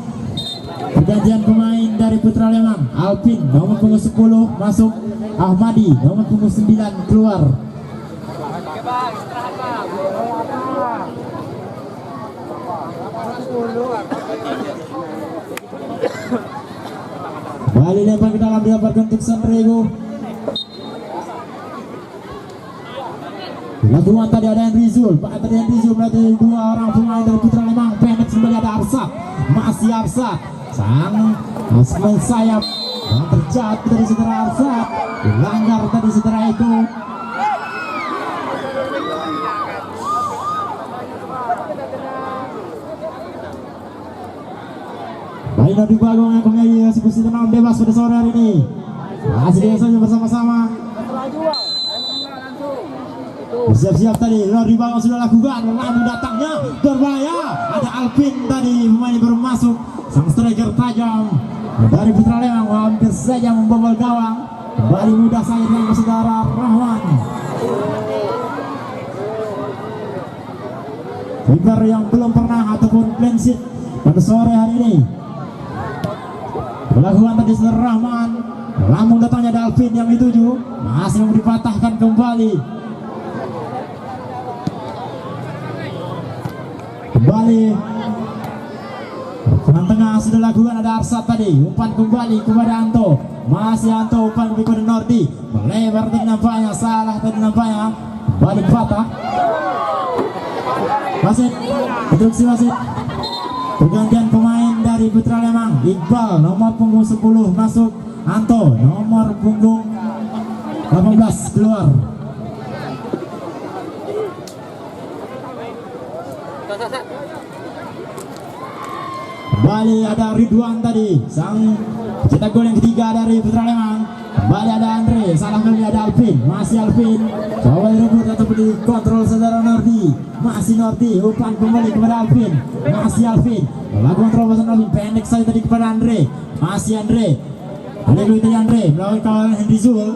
Pergantian pemain dari Putra Lembang. Alvin nomor punggung 10 masuk, Ahmadi nomor punggung 9 keluar. Balik lempar ke dalam, didapatkan untuk Sanrego. Lakukan tadi ada Enrizul, tadi Enrizul berarti dua orang pemain dari Putra Lembang. Pendek kembali ada Arsat, masih Arsat. Sang asmal sayap yang terjatuh dari saudara Arsat, dilanggar tadi saudara Eko. Baik dari Bagong yang kembali eksekusi tenang bebas pada sore hari ini. Masih dia saja bersama-sama. Siap-siap tadi, Lodi Bagong sudah lakukan, namun datangnya berbahaya. Ada Alvin tadi, pemain yang baru masuk. Sang striker tajam dari Putra Lembang hampir saja membobol gawang. Kembali mudah saja dengan saudara Rahman. Kiper yang belum pernah ataupun clean sheet pada sore hari ini. Melakukan tadi saudara Rahman, namun datangnya ada Alvin yang dituju, masih mau dipatahkan kembali. Tengah-tengah sudah lakukan ada Arsat tadi, umpan kembali kepada Anto, masih Anto umpan kepada Nordi, melebar tadi nampaknya, salah tadi nampaknya, balik patah. Wasit, instruksi wasit. Pergantian pemain dari Putra Lembang, Iqbal nomor punggung 10 masuk, Anto nomor punggung 18 keluar. Kembali ada Ridwan tadi, sang cetak gol yang ketiga dari Putra Lembang. Kembali ada Andre, salah kali ada Alvin, masih Alvin. Coba direbut ataupun dikontrol saudara Nordi, masih Nordi, umpan kembali kepada Alvin, masih Alvin. Melakukan terobosan Alvin, pendek saja tadi kepada Andre, masih Andre. Ada dulu tadi Andre, melawan kawan Henry Zul.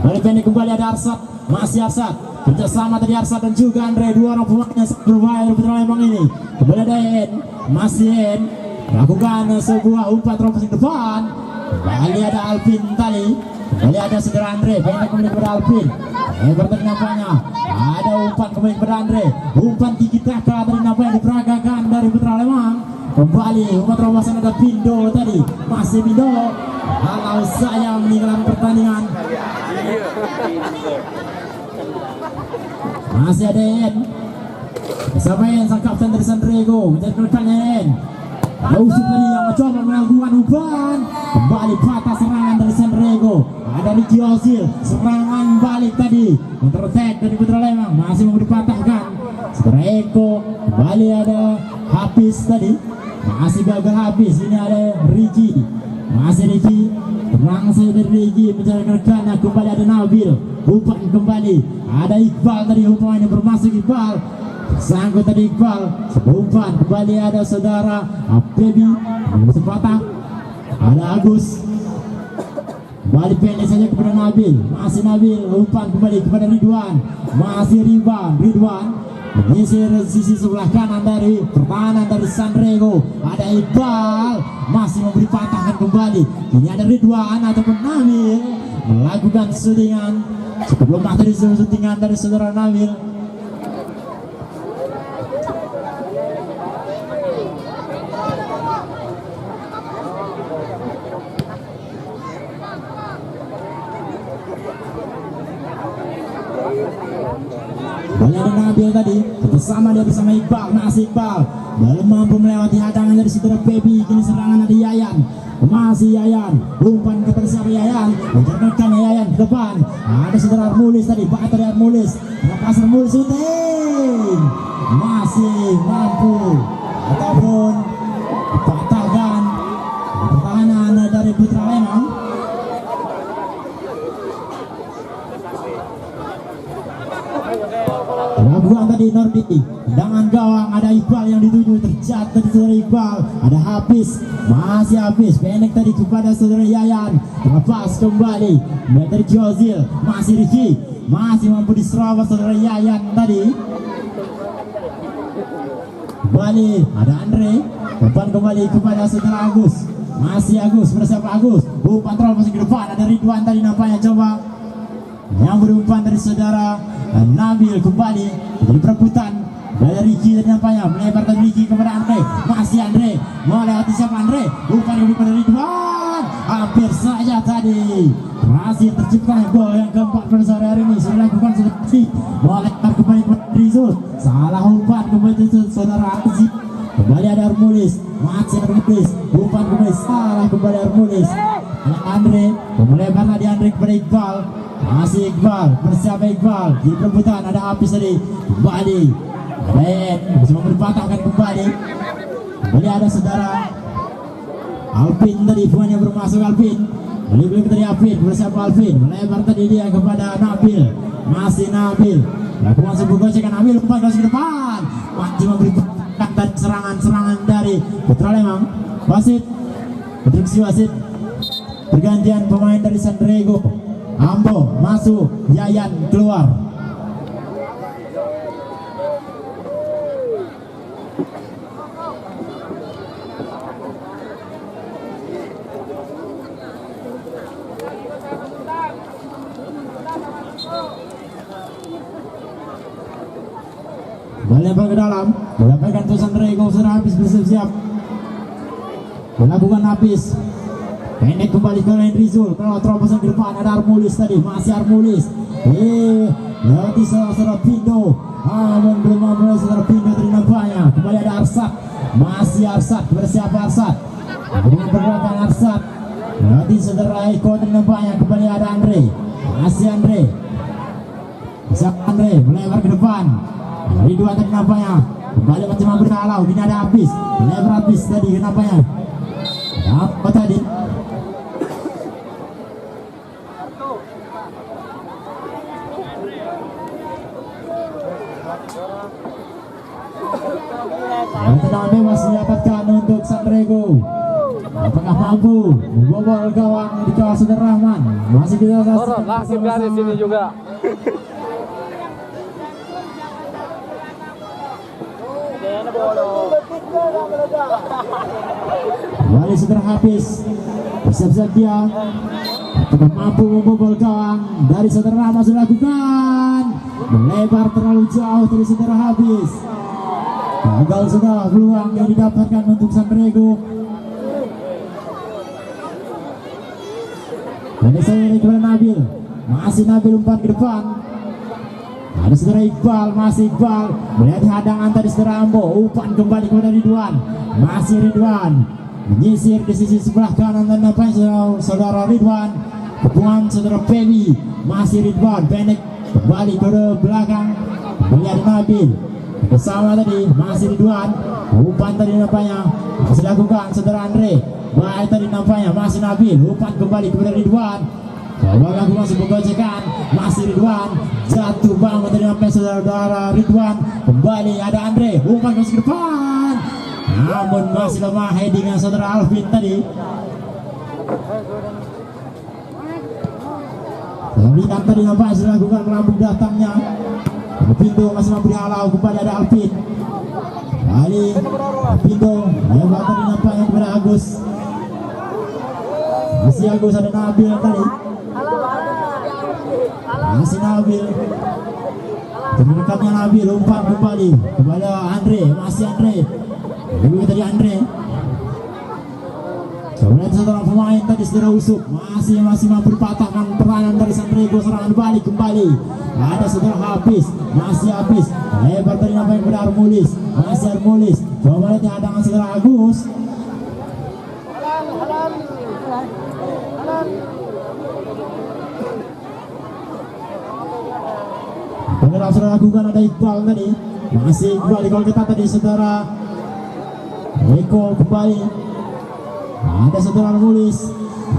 Balik pendek kembali ada Arsat, masih Arsat. Kerjasama tadi Arsat dan juga Andre, dua orang pemain yang sangat berbahaya dari Putra Lembang ini. Kembali ada En, masih En, lakukan sebuah umpan terobosan depan. Kembali ada Alvin tadi, kembali ada saudara Andre, pendek kembali kepada Alvin. Berarti nampaknya ada umpan kembali kepada Andre, umpan Tiki Taka tadi nampaknya diperagakan dari Putra Lembang. Kembali umpan terobosan ada Pindo tadi, masih Pindo. Kalau saya meninggalkan pertandingan. Masih ada En, siapa En, sang kapten dari Sanrego, mencari rekannya En. Lausuk tadi yang mencoba melakukan umpan, kembali patah serangan dari Sanrego. Ada Ricky Ozil, serangan balik tadi, counter attack dari Putra Lembang, masih mau dipatahkan. Setelah Eko, kembali ada Hafiz tadi, masih gagal Hafiz. Ini ada Ricky, masih Ricky, terang saja dari Ricky mencari rekannya. Kembali ada Nabil, umpan kembali. Ada Iqbal tadi, umpan yang bermasuk Iqbal, sangkut tadi Iqbal, sebuah umpan kembali ada saudara Apebi, patah. Ada Agus, kembali pendek saja kepada Nabil, masih Nabil, umpan kembali kepada Ridwan, masih Ridwan menyisir sisi sebelah kanan dari pertahanan dari Sanrego. Ada Iqbal, masih memberi patahkan kembali. Ini ada Ridwan ataupun Nabil melakukan syutingan. Sebelum tadi syutingan dari saudara Nabil. Banyak ada Nabil tadi, bersama dia bersama Iqbal, masih Iqbal belum mampu melewati hadangan dari saudara Baby. Kini serangan ada Yayan, masih Yayan, umpan kepada siapa Yayan, menceritakan Yayan ke depan. Ada saudara Armulis tadi, bakat dari Armulis, lepas Armulis syuting, masih mampu ataupun dipatahkan pertahanan dari Putra Lembang. Lakukan tadi Nordi, tendangan gawang, ada Iqbal yang dituju, terjatuh dari Iqbal, ada Hafiz, masih Hafiz, pendek tadi kepada saudara Yayan, terlepas kembali dari Jozil, masih Ricky, masih mampu diserobot saudara Yayan tadi. Kembali ada Andre, depan kembali kepada saudara Agus, masih Agus, bersama Agus, umpan terlepas ke depan, ada Ridwan tadi nampaknya coba yang berumpan dari saudara Nabil kembali jadi perebutan dari Ricky dan nampaknya melebar dari Ricky kepada Andre, masih Andre melewati siapa Andre, bukan yang kepada Ridwan, hampir saja tadi berhasil tercipta gol yang keempat pada sore hari ini. Sudah dilakukan seleksi melewati kembali kepada Rizul, salah umpan kembali saudara Aziz, kembali ada Armulis, masih Armulis, umpan kembali salah kembali Armulis. Andre melebar tadi Andre kepada Iqbal, masih Iqbal, bersiapa Iqbal di perebutan, ada Hafiz tadi kembali Ben bisa berpatahkan kembali ada saudara Alvin tadi, buahnya bermasuk Alvin, beli dari Alvin, bersiapa Alvin, melebar tadi dia kepada Nabil, masih Nabil lakukan sebuah gocekan, Nabil umpan ke depan, masih memberikan tadi serangan dari Putra Lembang. Wasit, instruksi wasit, pergantian pemain dari Sandrego, Ambo masuk, Yayan keluar. Melempar ke dalam, mendapatkan untuk Sandrego, sudah habis bersiap-siap melakukan habis. Pendek kembali ke lain Rizul, kalau terobosan ke depan ada Armulis tadi, masih Armulis. Lewati saudara Pindo, namun belum mulai saudara Pindo tadi nampaknya. Kembali ada Arsat, masih Arsat, bersiap Arsat. Dengan pergerakan Arsat, lewati saudara Eko tadi nampaknya. Kembali ada Andre, masih Andre. Bisa Andre melebar ke depan. Ridwan tadi nampaknya. Kembali macam berhalau, ini ada habis. Melebar habis tadi nampaknya. Apa tadi? Tendangan bebas didapatkan untuk Sandrego. Apakah mampu membobol gawang di kawasan Rahman? Masih kita langsung dari sini juga. Kembali saudara Hafiz, bersiap-siap dia. Apakah mampu membobol gawang dari saudara Rahman? Sudah lakukan, melebar terlalu jauh dari saudara Hafiz. Gagal sudah peluang yang didapatkan untuk Sandrego. Dan saya kepada Nabil, masih Nabil umpan ke depan. Ada saudara Iqbal, masih Iqbal melihat hadangan tadi saudara Ambo, umpan kembali kepada Ridwan, masih Ridwan menyisir di sisi sebelah kanan dan nampaknya saudara Ridwan, kepungan saudara Feby, masih Ridwan pendek kembali ke belakang, kembali ada Nabil bersama tadi, masih Ridwan, umpan tadi nampaknya masih dilakukan saudara Andre, baik tadi nampaknya masih Nabil, umpan kembali kepada Ridwan. Coba lakukan sebuah gocekan, masih Ridwan, jatuh bangun tadi nampaknya saudara Ridwan, kembali ada Andre, umpan ke depan, namun masih lemah headingan saudara Alvin tadi. Lihat tadi nampaknya sudah lakukan melambung datangnya. Pintu masih mampu dihalau, kembali ada Alvin. Kali Pintu lebar tadi nampaknya kepada Agus. Masih Agus, ada Nabil tadi. Masih Nabil. Terdekamnya Nabil, umpan kembali kepada Andre, masih Andre. Lebih tadi Andre. Kemudian seorang pemain tadi saudara Usuk masih mampu dipatahkan peranan dari Sandrego, serangan balik kembali. Ada saudara Hafiz, masih Hafiz. Lebar tadi nampaknya kepada Armulis, masih Armulis. Coba lihat hadangan saudara Agus. Benar saudara lakukan, ada Iqbal tadi, masih Iqbal di gol kita tadi saudara Eko kembali. Ada saudara Armulis,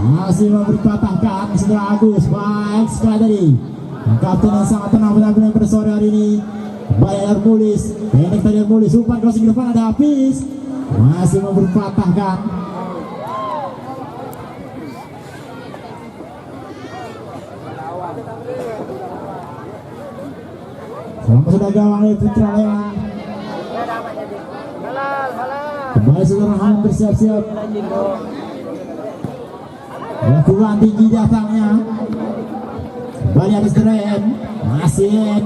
masih memberi patahkan saudara Agus, baik sekali tadi. Kapten yang sangat tenang benar-benar pada sore hari ini. Kembali Armulis, pendek tadi Armulis, umpan crossing ke depan ada Hafiz. masih mau berpatahkan. Selama sudah gawang dari Putra Lewang. Kembali saudara Ham bersiap-siap. Lakukan tinggi datangnya. Kembali ada Sdren. Masih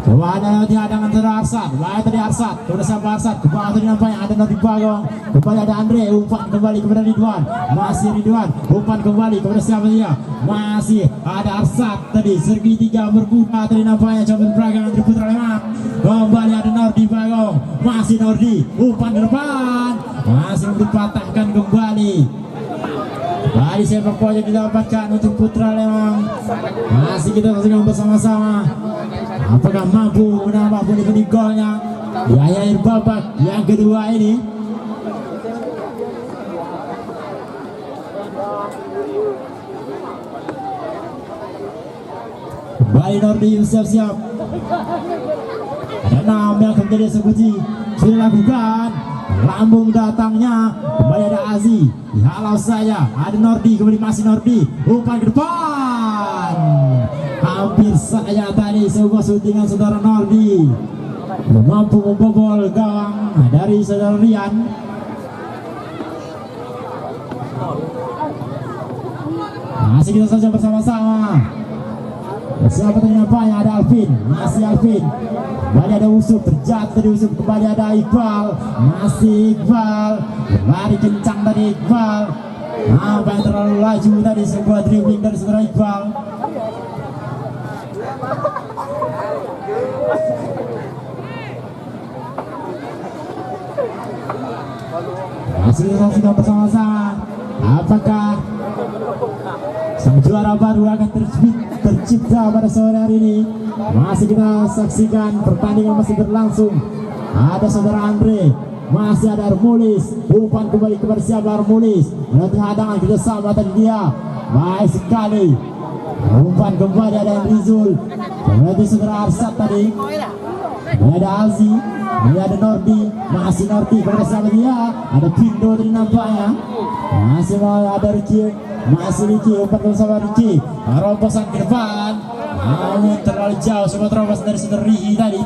coba ada hadangan dari Arsat. Baik tadi Arsat. Sudah sampai Arsat. Kembali tadi nampaknya ada Nordi Bagong. Kembali ada Andre. Umpan kembali kepada Ridwan. Masih Ridwan. Umpan kembali kepada siapa dia? Masih ada Arsat tadi. Segitiga berbuka tadi nampaknya. Coba beragangan dari Putra Lewang. Kembali ada Nordi Bagong. Masih Nordi. Umpan ke depan. Masih dipatahkan kembali. Tadi sepak bola didapatkan untuk Putra Lewang. Masih kita saksikan bersama-sama. Apakah mampu menambah pundi-pundi golnya di akhir babak yang kedua ini? Kembali Nordi siap-siap. Ada 6 yang akan jadi eksekusi. Sudah lakukan. Lambung datangnya. Kembali ada Azi. Dihalau saya. Ada Nordi. Kembali masih Nordi. Umpan ke depan. Hampir saja tadi sebuah syutingan saudara Nordi. Mampu membobol gawang dari saudara Rian. Masih kita saja bersama-sama. Siapa tadi nampaknya ada Alvin. Masih Alvin. Kembali ada Usuk, terjatuh dari Usuk. Kembali ada Iqbal. Masih Iqbal. Lari kencang dari Iqbal. Apa yang terlalu laju tadi, sebuah dribbling dari saudara Iqbal. Masih kita sudah bersama-sama. Apakah sang juara baru akan tercipta pada sore hari ini? Masih kita saksikan, pertandingan masih berlangsung. Ada saudara Andre, masih ada Armulis. Umpan kembali kepada siapa? Armulis. Nanti hadangan kita sama tadi dia. Baik sekali. Umpan kembali ada Rizul. Nanti saudara Arsat tadi. Ini ada Azi. Ini ada Nordi. Masih Nordi kepada siapa dia? Ada Pindo tadi nampaknya. Masih ada Ricky. Masih Ricky. Umpan bersama Ricky. Romposan ke depan. Namun terlalu jauh. Semua terobos dari saudara Ricky tadi.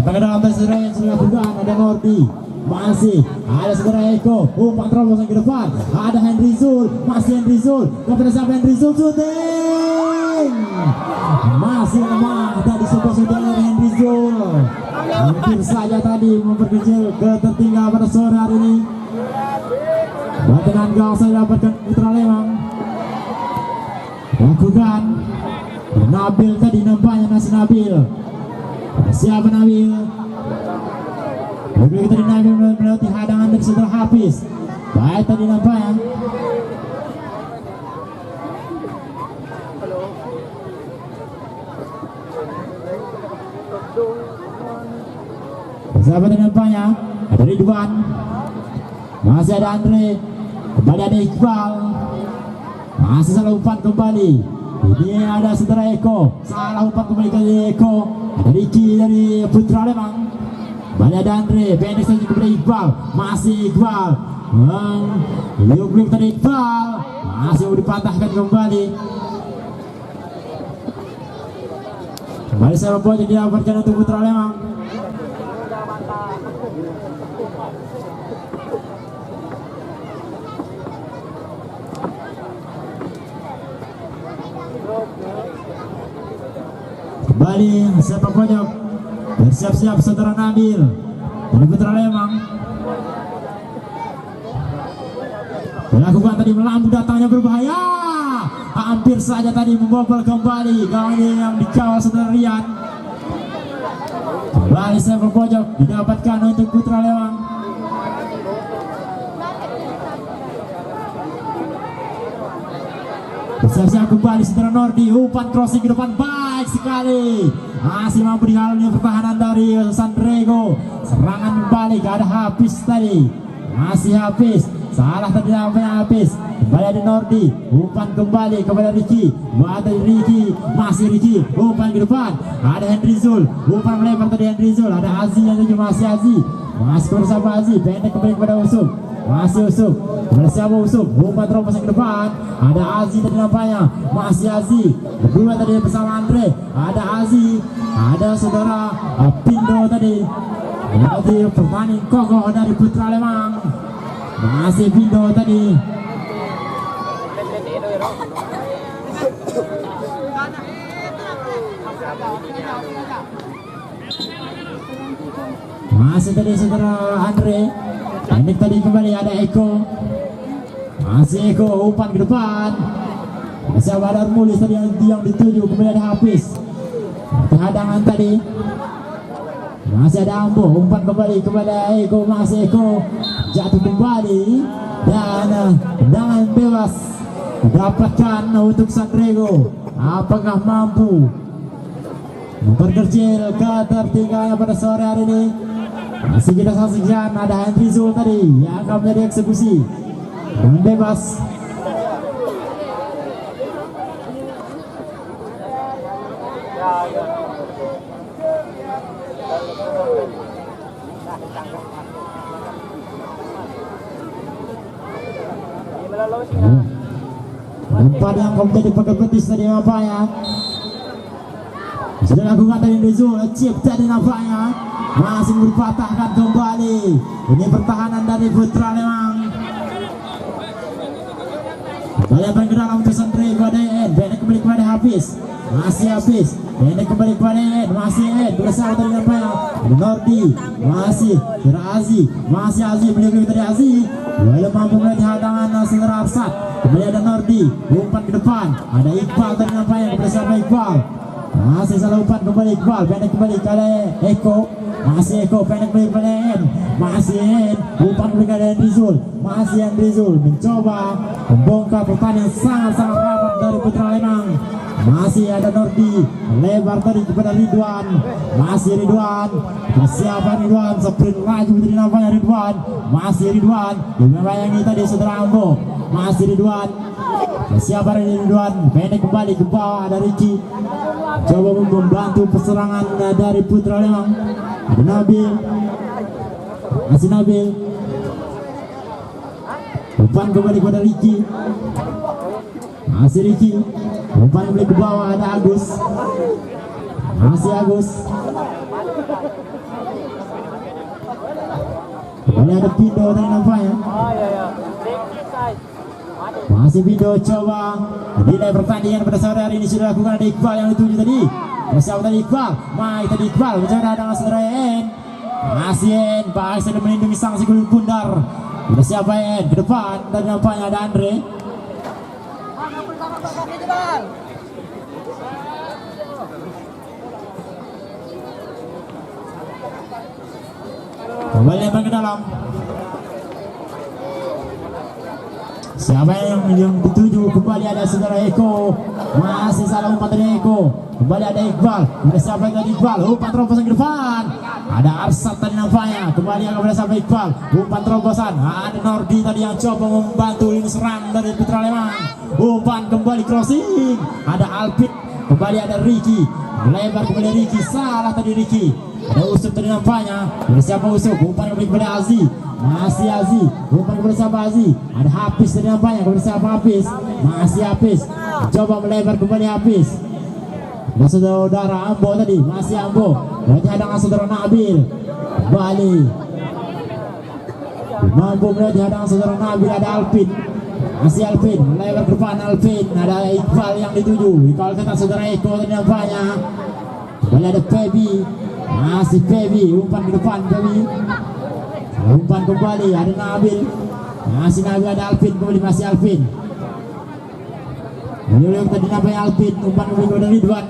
Pada dalam saudara yang sudah lakukan ada Nordi. Masih ada saudara Eko. Umpan terobosan ke depan. Ada Henry Zul. Masih Henry Zul. Kepada siapa Henry Zul? Shooting. Masih lemah tadi sebuah shooting dari Henry Zul. Hampir saja tadi memperkecil ketertinggal pada sore hari ini. Batenan gawang saya dapatkan Putra Lewang. Lakukan. Nabil tadi nampaknya masih Nabil. Siapa Nabil? Mobil kita Nabil melewati hadangan dari saudara Hafiz. Baik tadi nampaknya. Siapa tadi nampaknya? Ada Ridwan. Masih ada Andre. Kembali ada Iqbal. Masih salah umpan kembali. Ini ada saudara Eko. Salah umpan kembali ke Eko. Ada Ricky dari Putra Lewang. Kembali ada Andre. Pendek saja kepada Iqbal. Masih Iqbal. Liuk tadi Iqbal. Masih mau dipatahkan kembali. Kembali saya membuat yang didapatkan untuk Putra Lewang. Kembali sepak pojok. Bersiap-siap saudara Nabil dari Putra Lewang. Melakukan tadi melambung datangnya berbahaya. Hampir saja tadi membobol kembali gawang yang dikawal saudara Rian. Kembali sepak pojok didapatkan untuk Putra Lewang. Bersiap-siap kembali saudara Nordi. Umpan crossing ke depan baik sekali. Masih mampu dihalangi pertahanan dari Sandrego. Serangan balik ada Hafiz tadi. Masih Hafiz. Salah tadi nampaknya Hafiz. kembali ada Nordi, umpan kembali kepada Ricky, dari Ricky, masih Ricky, umpan ke depan, ada Henry Zul, umpan melebar tadi Henry Zul, ada Aziz yang tuju, masih Aziz, masih bersama Aziz, pendek kembali kepada Usuk, masih Usuk, bersama Usuk, umpan terobosan ke depan, ada Aziz tadi nampaknya, masih Aziz, berdua tadi bersama Andre, ada Aziz, ada saudara Pindo tadi, berarti pertanding kokoh dari Putra Lembang, masih Pindo tadi. Masih tadi saudara Andre, ini tadi kembali ada Eko, masih Eko umpan ke depan, masih ada Mulis tadi yang dituju, kembali ada Hafiz, hadangan tadi, masih ada Ambo, umpan kembali kepada Eko, masih Eko jatuh kembali dan tendangan bebas dapatkan untuk Sandrego. Apakah mampu memperkecil ketertinggalannya pada sore hari ini? Masih kita saksikan ada Henry Zul tadi yang akan menjadi eksekusi dan bebas. Umpan yang menjadi pegang betis tadi nampaknya sudah lakukan tadi Rizul, chip tadi nampaknya masih berpatahkan kembali. Ini pertahanan dari Putra Lembang. Kembali bergerak untuk Santri kepada En, pendek kembali kepada Hafiz, masih Hafiz, pendek kembali kepada En, masih En bersama tadi nampaknya Nordi, masih Azi, masih Azi beli tadi Azi, lalu mampu melihat hadangan saudara Arsat. Kembali ada Nordi, umpan ke depan, ada Iqbal tadi nampaknya bersama Iqbal, masih salah umpan kembali Iqbal, pendek kembali kepada Eko, masih Eko pendek kembali kepada En, masih En, umpan kembali kepada Henry Zul, masih Henry Zul mencoba membongkar pertandingan sangat-sangat rapat dari Putra Lembang. Masih ada Nordi, lebar tadi kepada Ridwan, masih Ridwan, persiapan Ridwan, sprint laju dari nampaknya Ridwan, masih Ridwan, dibayangi tadi saudara Ambo, masih Ridwan, persiapan Ridwan, pendek kembali ke bawah ada Ricky, coba membantu perserangan dari Putra Lembang, ada Nabil, masih Nabil, umpan kembali kepada Ricky, masih Ricky, umpan kembali ke bawah ada Agus, masih Agus, kembali ada Pindo tadi nampaknya, masih Pindo coba nilai pertandingan pada sore hari ini sudah lakukan ada Iqbal yang dituju tadi, bersama tadi Iqbal, Mai tadi Iqbal bicara dengan saudara En, masih En, Pak sudah melindungi sanksi kulit bundar, sudah siapa En ke depan dan nampaknya ada Andre. Kembali lempar ke dalam. Siapa yang dituju? Kembali ada saudara Eko, masih salah umpan dari Eko. Kembali ada Iqbal, kepada siapa yang tadi Iqbal, umpan terobosan ke depan. Ada Arsat tadi nampaknya, kembali kepada siapa Iqbal, umpan terobosan. Ada Nordi tadi yang coba membantu ini serang dari Putra Lembang. Umpan kembali crossing, ada Alpit, kembali ada Ricky, lebar kembali Ricky, salah tadi Ricky. Ada Usuk tadi nampaknya, kepada siapa Usuk, umpan kembali kepada Azi, masih Azi, umpan kepada siapa Azi. Ada Hafiz tadi nampaknya, kepada siapa Hafiz, masih Hafiz, coba melebar kembali Hafiz. Dan saudara Ambo tadi, masih Ambo, berarti hadangan saudara Nabil, kembali mampu berarti hadangan saudara Nabil, ada Alpin, masih Alpin, lebar ke depan Alpin, ada Iqbal yang dituju, Iqbal kata saudara Eko tadi nampaknya, kembali ada Pebi, masih Pebi, umpan ke depan Pebi, umpan kembali ada Nabil, masih Nabil, ada Alpin, kembali masih Alpin. Yang tadi nampaknya Alpin, umpan kembali kepada Ridwan,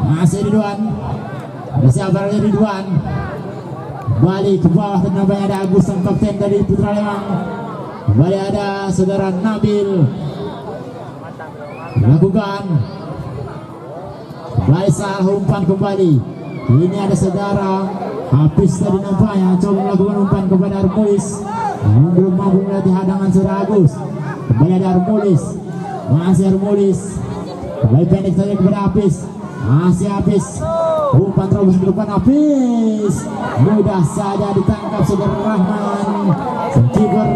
masih Ridwan, masih abarnya Ridwan, kembali ke bawah tadi nampaknya ada Agus sang kapten dari Putra Lembang, kembali ada saudara Nabil, lakukan, kembali salah umpan kembali, ini ada saudara Hafiz tadi nampaknya coba melakukan umpan kepada Armois, belum mampu melatih hadangan saudara Agus. Kembali ada Armulis. Masih Armulis. Kembali pendek saja kepada Hafiz. Masih Hafiz. Umpan terobos ke depan Hafiz. Mudah saja ditangkap Saudara Rahman. Kiper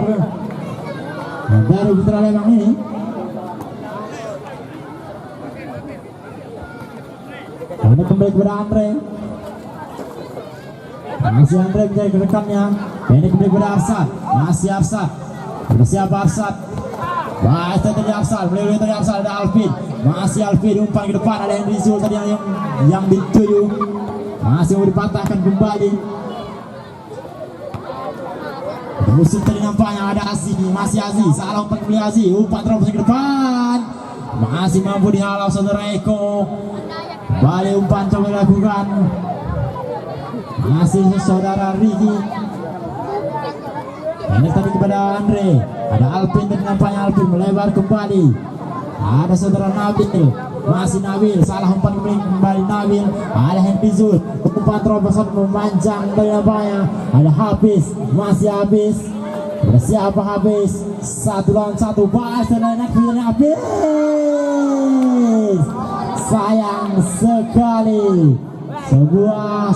dari Putra Lembang ini. Karena kembali kepada Andre. Masih Andre mencari rekannya. Ini kembali kepada Arsad. Masih Arsad. Siapa Arsad? Wah, itu tadi Arsad. Melewati tadi Arsad ada Alvin. Masih Alvin umpan ke depan. Ada Henry Zul tadi yang dituju. Masih mau dipatahkan kembali. Musuh tadi nampaknya ada Aziz. Masih Aziz. Salah umpan kembali Aziz. Umpan terus ke depan. Masih mampu dihalau Saudara Eko. Balik umpan coba dilakukan. Masih Saudara Riki. Ini tadi kepada Andre. Ada Alvin dan nampaknya Alvin melebar kembali. Ada Saudara Nabil. Masih Nabil. Salah umpan kembali Nabil. Ada Henry Zul. Umpan terobosan memanjang dari nampaknya. Ada Hafiz. Masih Hafiz. Bersiapa Hafiz? 1 lawan 1. Bahas dan Hafiz. Sayang sekali. Sebuah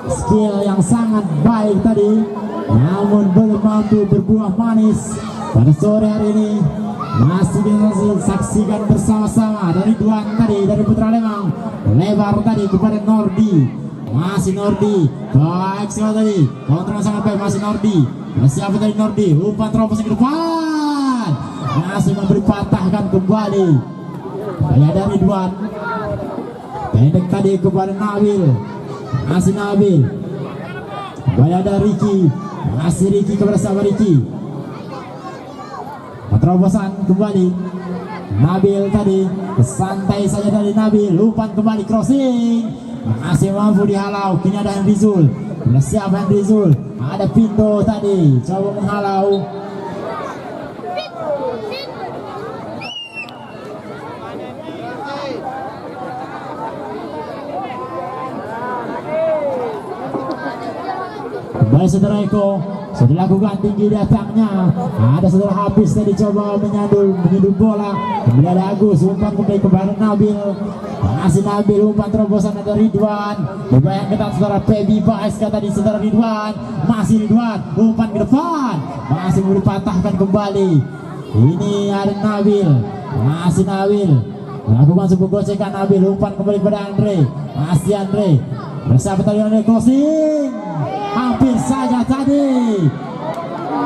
skill yang sangat baik tadi, namun belum mampu berbuah manis pada sore hari ini. Masih disaksikan bersama-sama dari Ridwan tadi dari Putra Lembang. Lebar tadi kepada Nordi. Masih Nordi. Baik sekali tadi. Kontrol sangat baik masih Nordi. Siapa tadi Nordi? Umpan terobos ke depan. Masih memberi patahkan kembali. Kembali ada Ridwan. Pendek tadi kepada Nabil. Masih Nabil. Kembali ada Riki. Masih Riki kepada sahabat Riki. Terobosan kembali Nabil tadi. Santai saja dari Nabil. Umpan kembali crossing. Masih mampu dihalau. Kini ada Henry Zul. Siapa Henry Zul? Ada Pinto tadi. Coba menghalau. Kembali Saudara Eko. Sudah dilakukan tinggi datangnya. Ada Saudara Hafiz tadi coba menyundul bola. Kembali ada Agus. Umpan kembali kepada Nabil. Masih Nabil. Umpan terobosan ada Ridwan. Lumayan ketat Saudara Pebi Baes kata di Saudara Ridwan. Masih Ridwan. Umpan ke depan. Masih mau dipatahkan kembali. Ini ada Nabil. Masih Nabil. Melakukan sebuah gocekan Nabil. Umpan kembali kepada Andre. Masih Andre. Bersama tadi Andre crossing. Hampir saja tadi.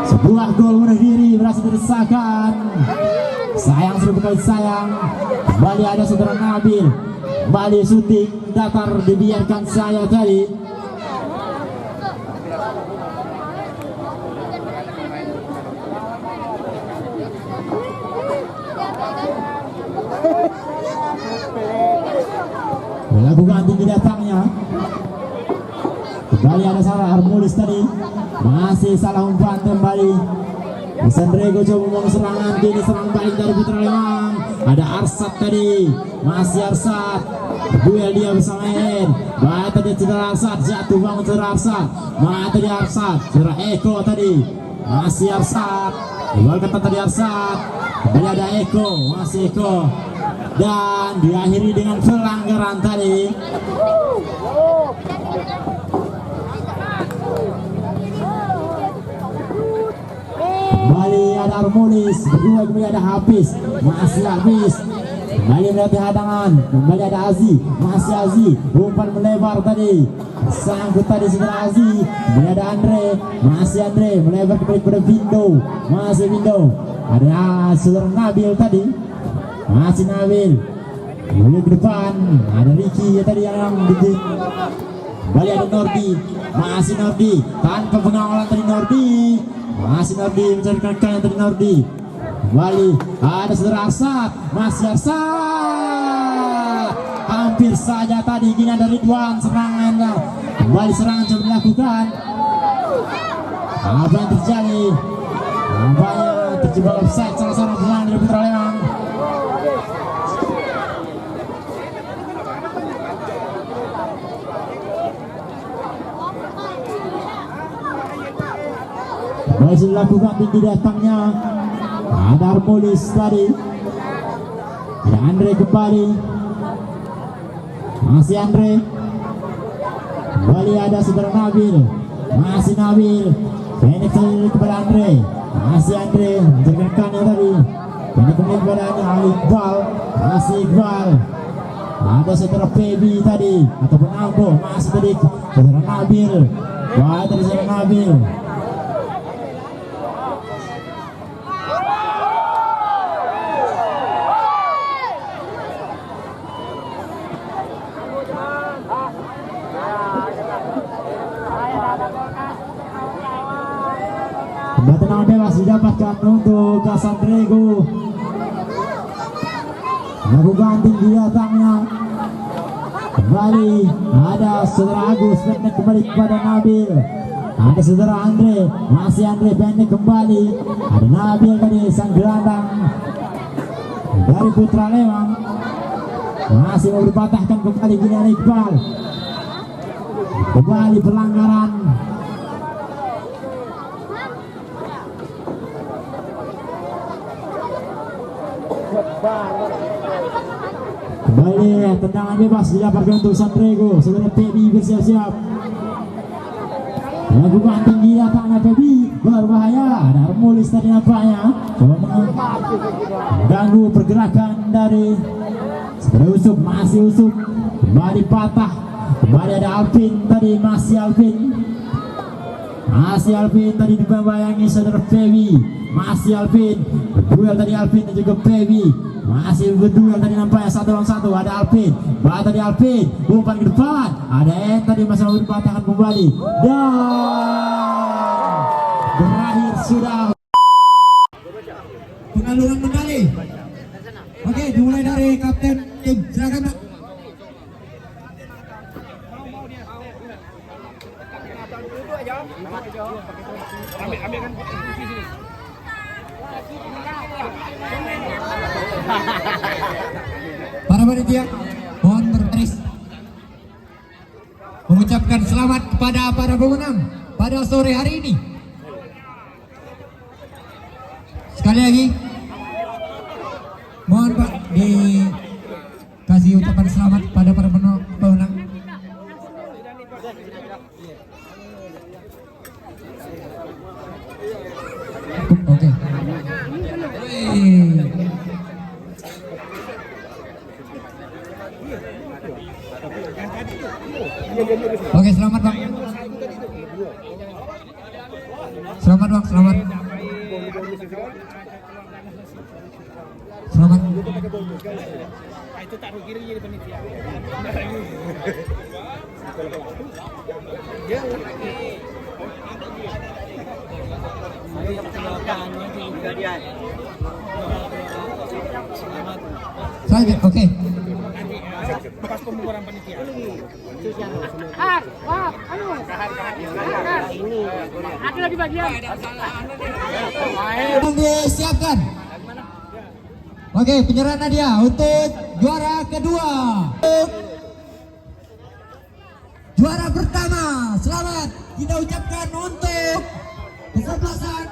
Sebuah gol bunuh diri berhasil diresahkan. Sayang seribu kali sayang. Kembali ada Saudara Nabil. Kembali syuting datar dibiarkan saya tadi. Melakukan tinggi datangnya. Kembali ada salah Armulis tadi. Masih salah umpan kembali. Sandrego coba membangun serangan. Kini serang balik dari Putra Lembang. Ada Arsad tadi. Masih Arsad. Duel dia bersama Hen. Baik tadi Saudara Arsad. Jatuh bangun Saudara Arsad. Baik tadi Arsad. Saudara Eko tadi. Masih Arsad. Luar kata tadi Arsad. Kembali ada Eko. Masih Eko. Dan diakhiri dengan pelanggaran tadi. Kembali ada Armulis. Berdua kembali ada Hafiz. Masih Hafiz. Kembali melihat hadangan. Kembali ada Aziz. Masih Aziz. Umpan melebar tadi. Sangkut tadi Saudara Aziz. Kembali ada Andre. Masih Andre. Melebar kembali kepada Vindo. Masih Vindo. Ada Saudara Nabil tadi. Masih Nabil. Lalu ke depan. Ada Riki tadi yang bikin. Kembali ada Nordi. Masih Nordi. Tanpa pengawalan tadi Nordi. Masih Nordi mencarikan yang tadi Nordi. Kembali ada Saudara Arsad. Masih Arsad. Hampir saja tadi. Kini ada Ridwan. Serangan. Kembali serangan coba dilakukan. Apa yang terjadi? Nampaknya terjebak offside salah seorang pemain dari Putra Lembang. Masih dilakukan tinggi datangnya. Ada Armulis tadi. Ada Andre kembali. Masih Andre. Kembali ada saudara Nabil. Masih Nabil. Pendek kepada Andre. Masih Andre. Menjadikan tadi. Pendek kembali kepada Iqbal. Masih Iqbal. Ada saudara Pebi tadi ataupun Ambo. Masih tadi saudara Nabil. Wah, dari saudara Nabil. Tendangan bebas didapatkan untuk Casandrego. Lakukan tinggi datangnya. Kembali ada saudara Agus pendek kembali kepada Nabil. Ada saudara Andre, masih Andre pendek kembali. Ada Nabil tadi sang gelandang dari Putra Lembang. Masih mau dipatahkan kembali gini oleh Iqbal. Kembali pelanggaran. Kembali tendangan bebas didapatkan untuk Sandrego. Saudara Pebi bersiap-siap. Lakukan tinggi datangnya Pebi, berbahaya. Ada Armulis tadi nampaknya coba mengganggu pergerakan dari saudara Usuk. Masih Usuk kembali patah. Kembali ada Alvin tadi, masih Alvin. Masih Alvin tadi dibayangi saudara Pebi. Masih Alvin berduel tadi, Alvin dan juga Pebi masih berduel tadi, nampaknya 1 lawan 1. Ada Alvin, bahkan tadi Alvin umpan ke depan. Ada tadi masih mau dipatahkan kembali dan berakhir sudah pengaluran medali. Oke, dimulai dari kapten tim, silakan Pak. Ambilkan posisi sini. Para panitia mohon berbaris mengucapkan selamat kepada para pemenang pada sore hari ini. Sekali lagi mohon Pak dikasih ucapan selamat kepada para pemenang. Oke. Oke, selamat Bang. Selamat Bang, selamat. Selamat. Itu taruh kiri jadi panitia. Oke, oke. Pas pemukulan panitia. Ada lagi bagian. Disiapkan. Oke, penyerahan hadiah untuk juara kedua. Juara pertama, selamat kita ucapkan untuk kesebelasan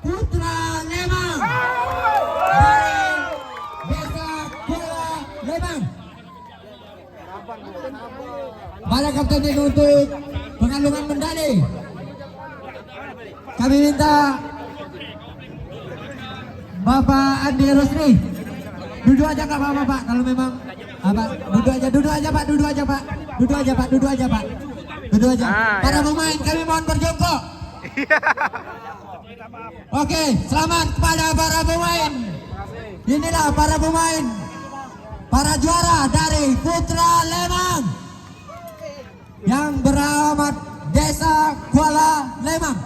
Putra Lembang dari Desa Kuala Lembang. Pada kapten ini untuk pengalungan medali, kami minta Bapak Andi Rusni duduk aja Kak Bapak, kalau memang apa, duduk aja Pak, duduk aja Pak. Para pemain kami mohon berjongkok. Oke, selamat kepada para pemain. Inilah para pemain, para juara dari Putra Lembang yang beralamat Desa Kuala Lembang.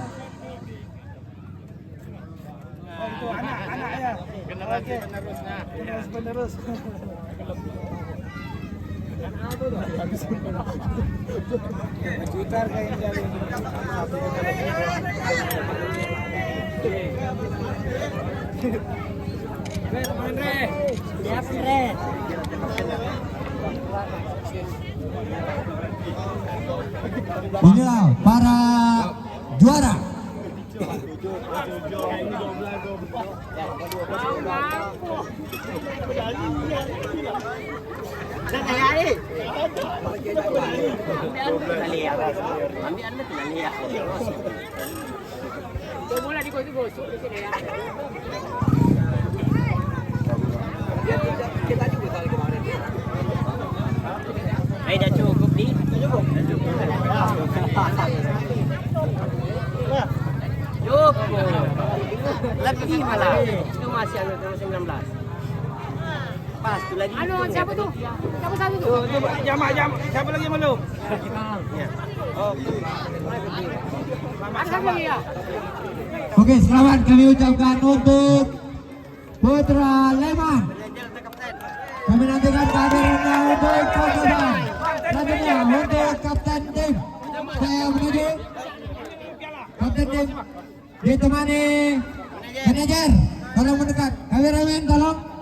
Anak-anak ya. Generasi penerusnya. Penerus. Jutar kayak dari. Siap, Andre. Inilah para juara. Mula di gosok di sini ya. Dah cukup di. Cukup. Lebih malah. Itu masih anu terus 19. Pas tu lagi. Anu siapa tu? Siapa satu tu? Jam siapa lagi belum? Ya. Oh. Ada siapa lagi ya? Oke, selamat kami ucapkan untuk Putra Leman. Kami nantikan kehadirannya untuk korban. Selanjutnya untuk Kapten Tim. Saya menuju Kapten Tim ditemani manajer. Tolong mendekat. Kameramen tolong.